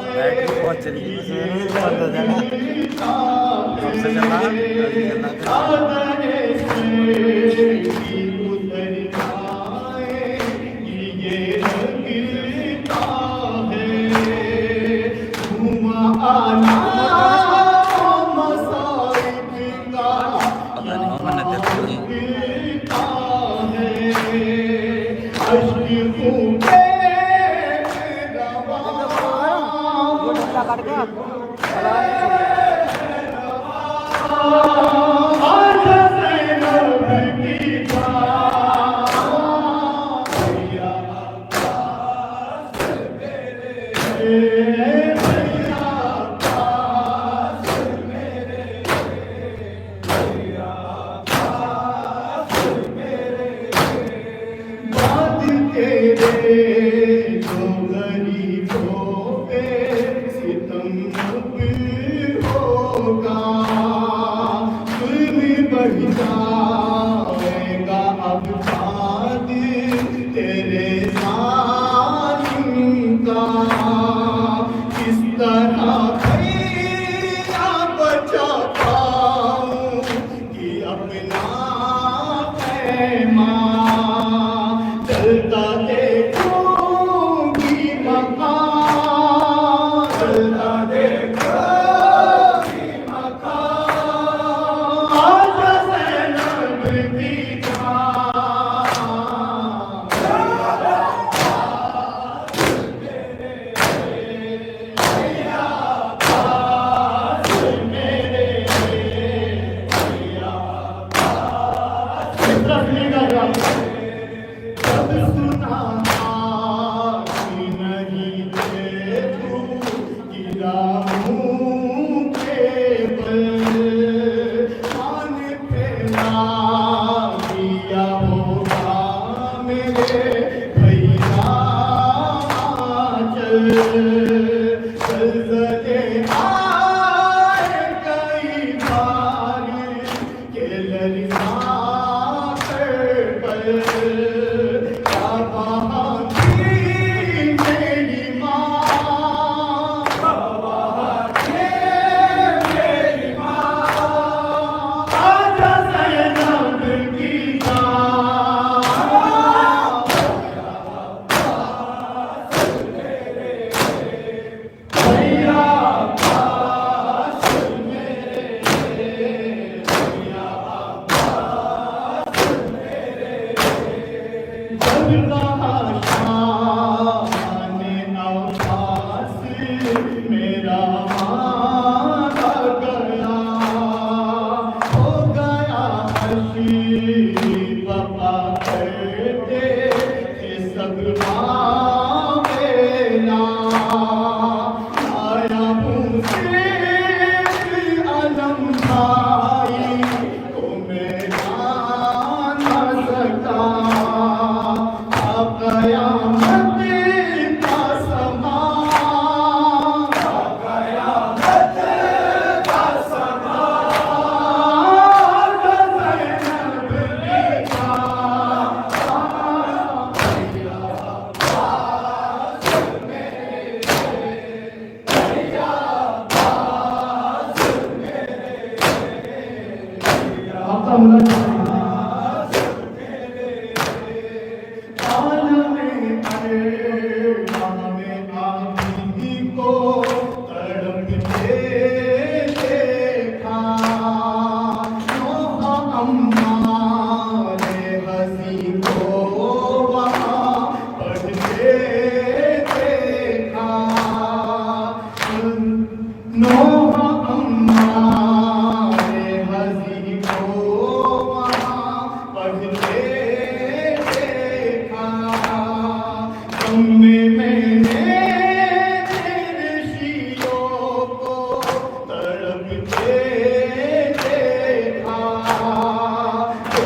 Speaker 4: बैटरी बहुत चली गई, बंद हो जाना सबसे चला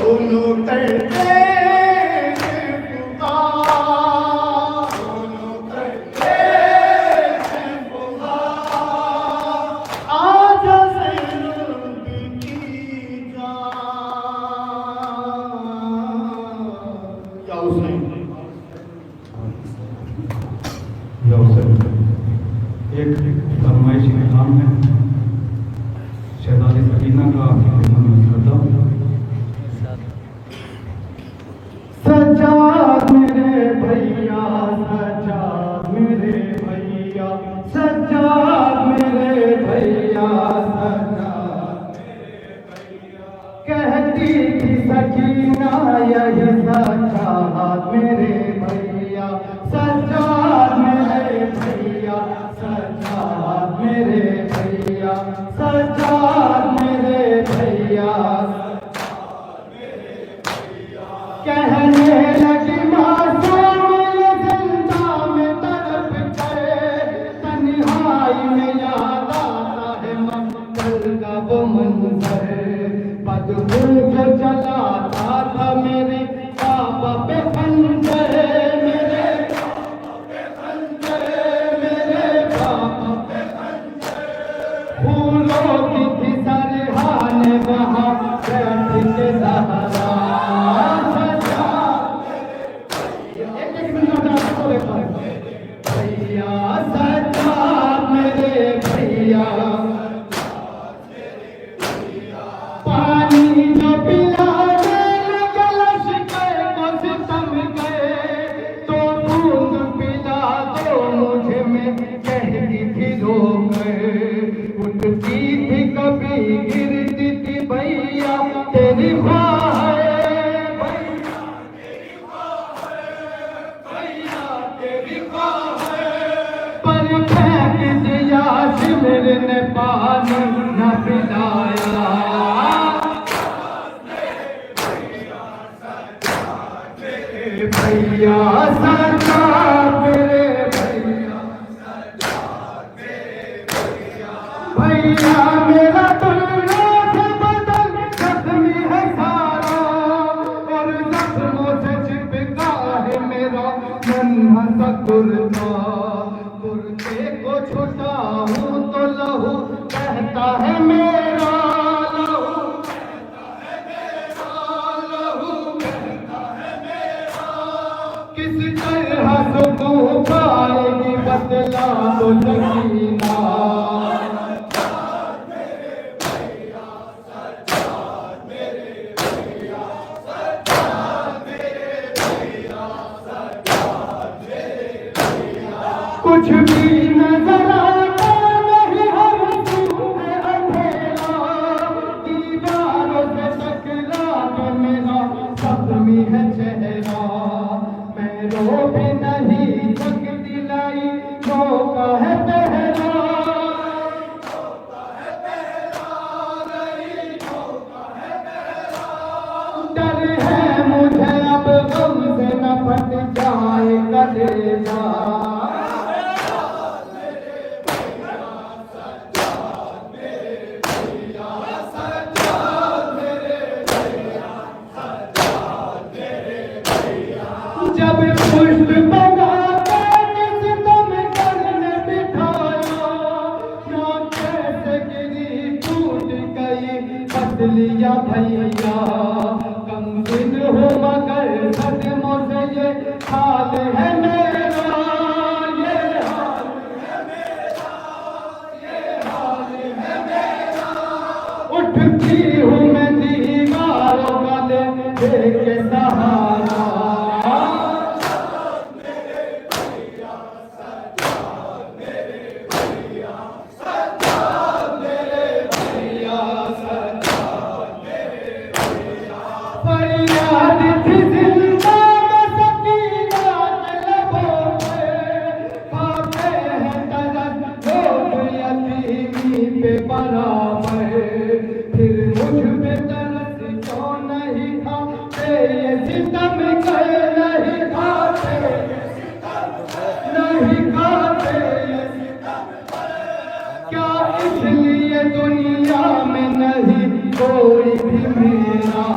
Speaker 2: दोनों करते हैं पुकार, दोनों करते हैं पुकार, आजा ज़ैनब की जान। या हुसैन,
Speaker 6: या हुसैन, एक फरमाइश के नाम है शहजादी सकीना का खिदमत में करता हूँ। सज्जाद मेरे भैया, सज्जाद मेरे भैया, सज्जाद मेरे भैया, सज्जाद मेरे भैया, कहती थी सकीना यही सज्जाद मेरे भैया, सज्जाद मेरे भैया, सज्जाद मेरे भैया, सज्जाद मेरे भैया, कहने लगी मासूम ये जिंदा में तड़प के, तन्हाई में याद आता है मंगल का वो मंजर, बदबू जो जलाता था मेरे बाबा पे खंजर, मेरे बाबा पे खंजर, मेरे बाबा पे खंजर, फूलों की थी सरहाने वहाँ बैठ के सहारा। भैया सज्जाद मेरे भैया, पानी जो पिलाने गलश गए को सितम गए, तो दूध पिला दो मुझे में कहती थी रो गए, उठती थी कभी गिरती थी भैया तेरी ख्वाह है, पर फेंक दिया शिविर ने पानी न पिलाया। भैया सज्जाद मेरे भैया, भैया मेरा दुनिया से बदल जख्मी है सारा, और जख्मों से चिपका है मेरा नन्हा सा कुर्ता, कुर्ते को छुटाऊं तो लहू कहता है मेरा, लहू कहता है मेरा, लहू कहता है मेरा, किस तरह सुकून पाएगी बदला तो सकीना। कुछ भी नजर आता नहीं हमको है अंधेरा, दीवारों से टकरा के मेरा जख्मी है चेहरा, मैं रो भी नहीं सकती लाई मौका है पहला, डर है मुझे अब गम से न फट जाए कलेजा। जब पुष्प बना के किस दम करने बिठाया, ना कैसे गिरी टूट गई पतलियां भैया, कम दिन हो मगर सदमों से ये हाल है मेरा, ये हाल है मेरा, ये हाल है मेरा, उठती हूँ मैं दीवारों वाले देख के सहारा। फरियाद थी जिंदा में सकीना के लबों पे, पाते हैं तरस लोग यतीमी पे बराबर, फिर मुझ पे तरस क्यों नहीं खाते ये सितम कर नहीं खाते, नहीं खाते ये सितम, क्या इसलिए दुनिया में नहीं कोई भी मेरा।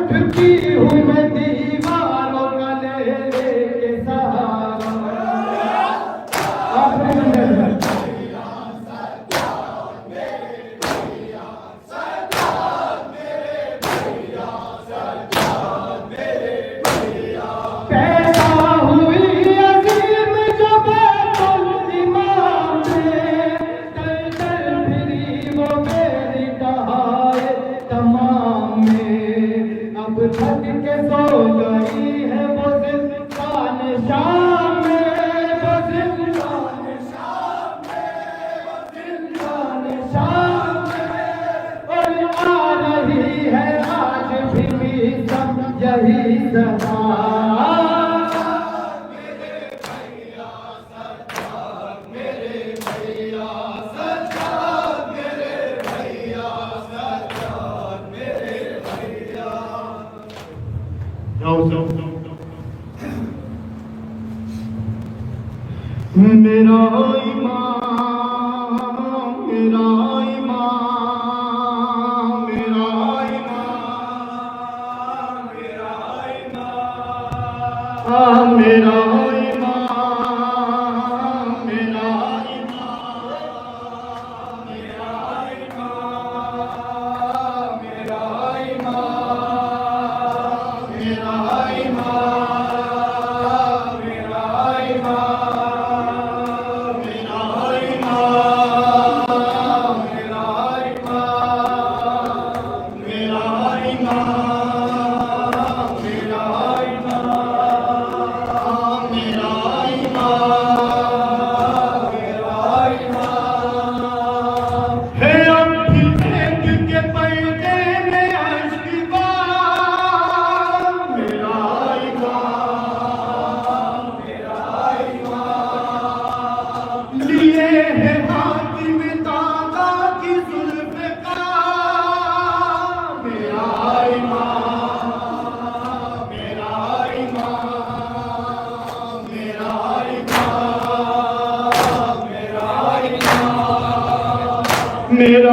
Speaker 2: उठती हूँ मैं दीवारों का ले लेके सहारा। पैदा हुई अजीम जो बैतुल इमाम में, चल चल फिरी वो मेरी दहाए तमाम में। अब थक के सो गई है वो जिंदान शाम में, वो जिंदान शाम में, वो जिंदान शाम में। और आ रही है आज भी सब यही सदा। मेरा ईमान, मेरा ईमान, मेरा ईमान, मेरा ईमान, मेरा ईमान, मेरा ईमान, मेरा ईमान, मेरा ईमान, मेरा ईमान, मेरा ईमान, मेरा ईमान, मेरा ईमान, मेरा ईमान, मेरा ईमान, मेरा ईमान, मेरा ईमान है। अब भी फेंक के पर्दे में अश्क बार, मेरा ईमान, मेरा ईमान लिए है हाकिम तागा की जुल्फ का, मेरा ईमान, मेरा ईमान, मेरा ईमान, मेरा ईमान,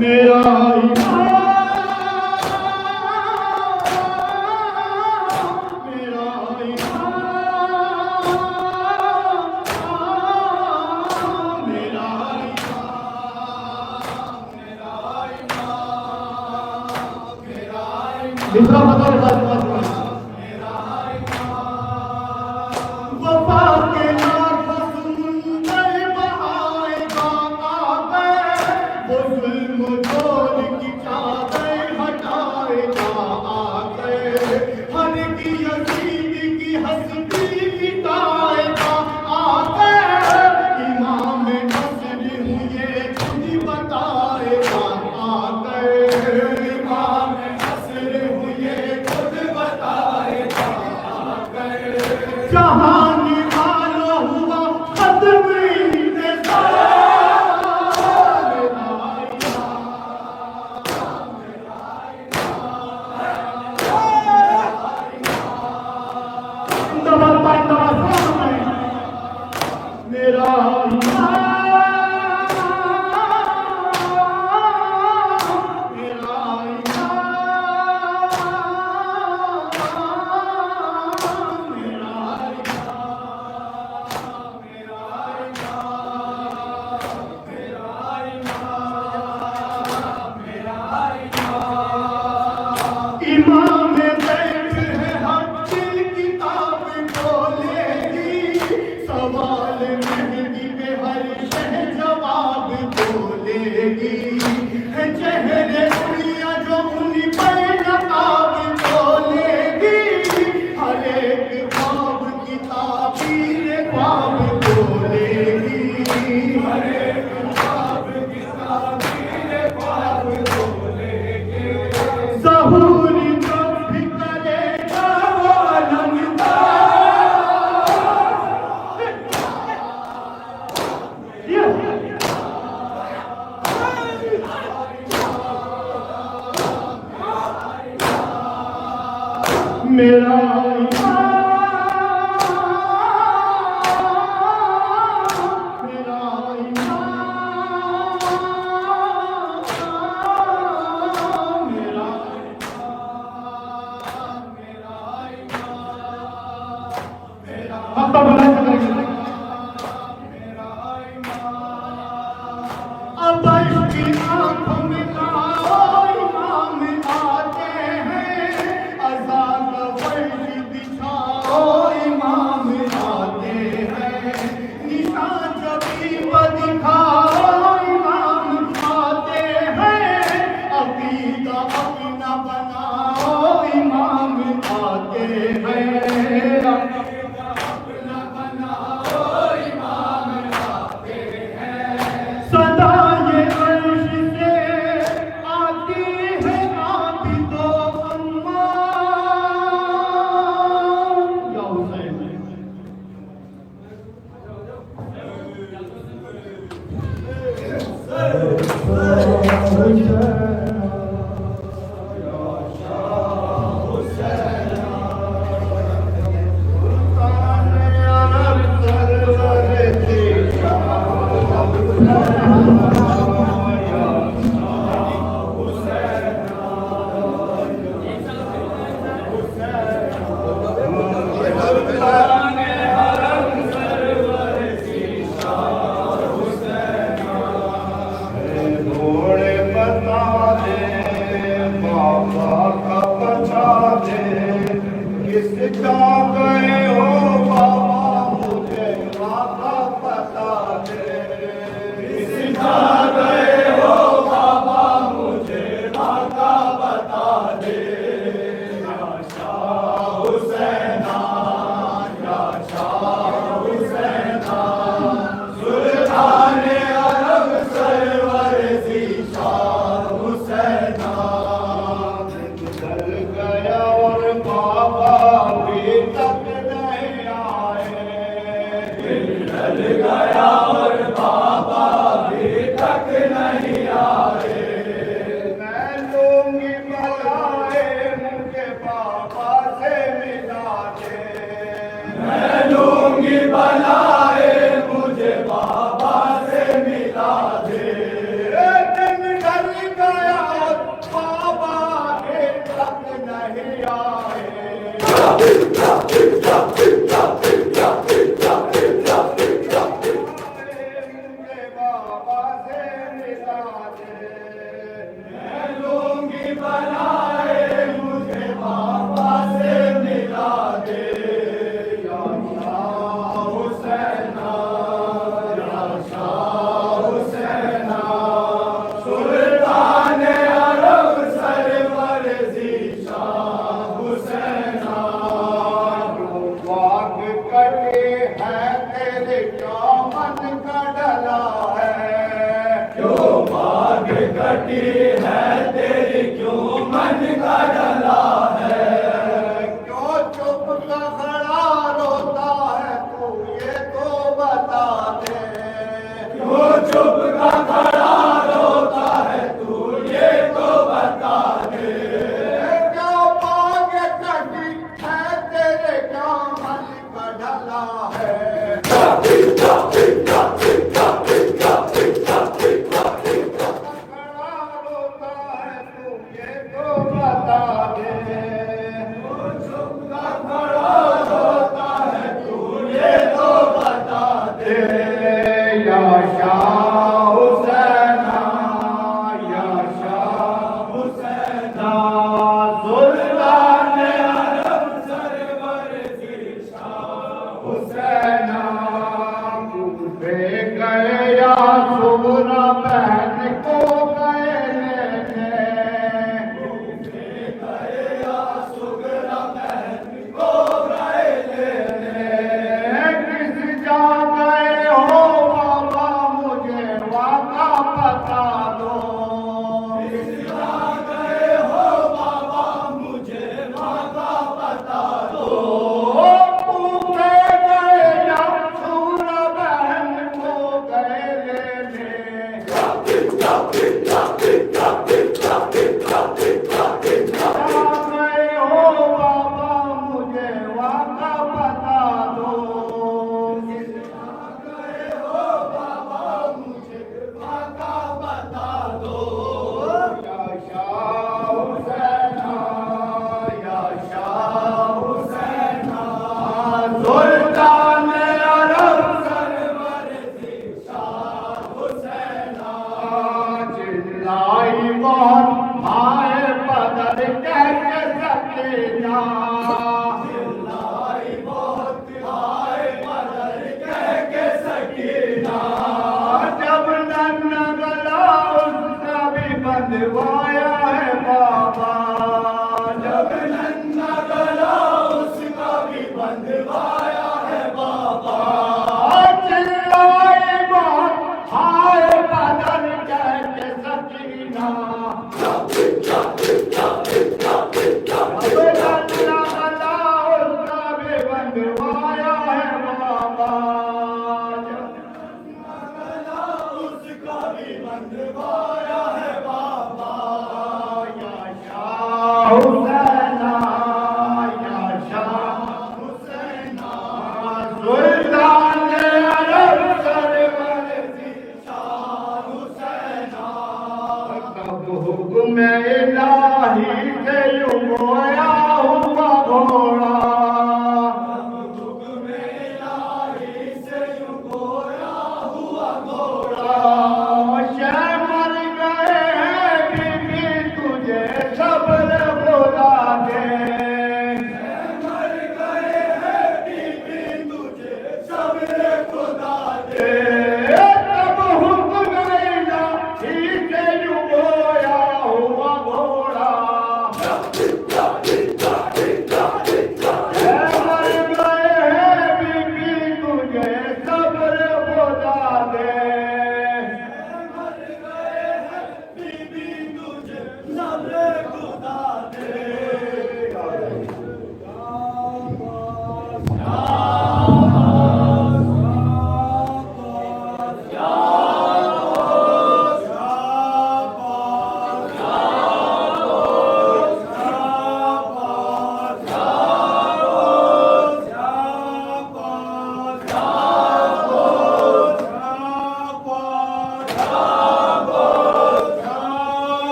Speaker 2: मेरा दूसरा बतौर बात वफा के लाख समुंदर बहाएगा आगे, वो जुल्म जोर की चादर हटाएगा आगे, हर की यजीद की हस्ती मिटाएगा आगे, इमाम नस्र हुए खुद बताएगा आगे, इमाम नस्र हुए खुद बताएगा आगे, जहां निवाला हुआ खत्म मेरा इमाम बैठ है हक की किताब खोलेगी, सवाल मेहंदी में हर शह जवाब बोलेगी, है चेहरे दुनिया जो उन पर नकाब खोलेगी, हर एक ख्वाब की ताबीर ख्वाब बोलेगी, हर एक ख्वाब की ताबीर ख्वाब बोलेगी, ज़हूरी जब भी करेगा वो अलमदार, मेरा अब इसकी आंखों में लाओ इमाम आते हैं, अज़ान वर्दी दिखाओ इमाम आते हैं, निशान जबीब दिखाओ इमाम आते हैं, अकीदा अपना बनाओ इमाम आते हैं, अपना बनाओ इमाम आते हैं, सदा ये अर्श से आती है आबिदो अम्मा, या हुसैन घोड़े बता दे बाबा का बता दे, किसका गए हो बाबा मुझे माता बता दे, किसका गए हो बाबा मुझे माता बता दे, या शाह हुसैना या शाह हुसैना, सुल्तान अरब सरवर सी शाह हुसैना, निकल गया और बाबा अभी तक नहीं आए, निकल गया और बाबा अभी तक नहीं आए, मैं लूंगी बलाए मुझे बाबा से मिला दे, मैं लूंगी बलाए मुझे बाबा से मिला दे, दिन ढल गया बाबा के तक नहीं आए, मुझे बाबा से मिला दे, मैं लूंगी बलाए मुझे कटी है तेरी क्यों मन का डला है क्यों चुप का खड़ा रोता है तू ये तो बता दे क्यों चुप का खड़ा रोता है तू ये तो बता दे क्या बाग कटी है तेरे क्या मन का डला है बंधवाया है बाबा जब नन्ना गला उसका भी बंधवाया है बाबा चिल्लाए बहुत हाय बदन कहते सकीना जब नन्ना गला उसका भी बंधवाया है बाबा जब नन्ना गला उसका भी बंधवाया है हुसैना या शाह हुसैना सुल्तान अरब सरवर शाह हुसैना कब हुक्म इलाही से यूं गोया हुआ घोड़ा हुक्म इलाही से यूं गोया हुआ घोड़ा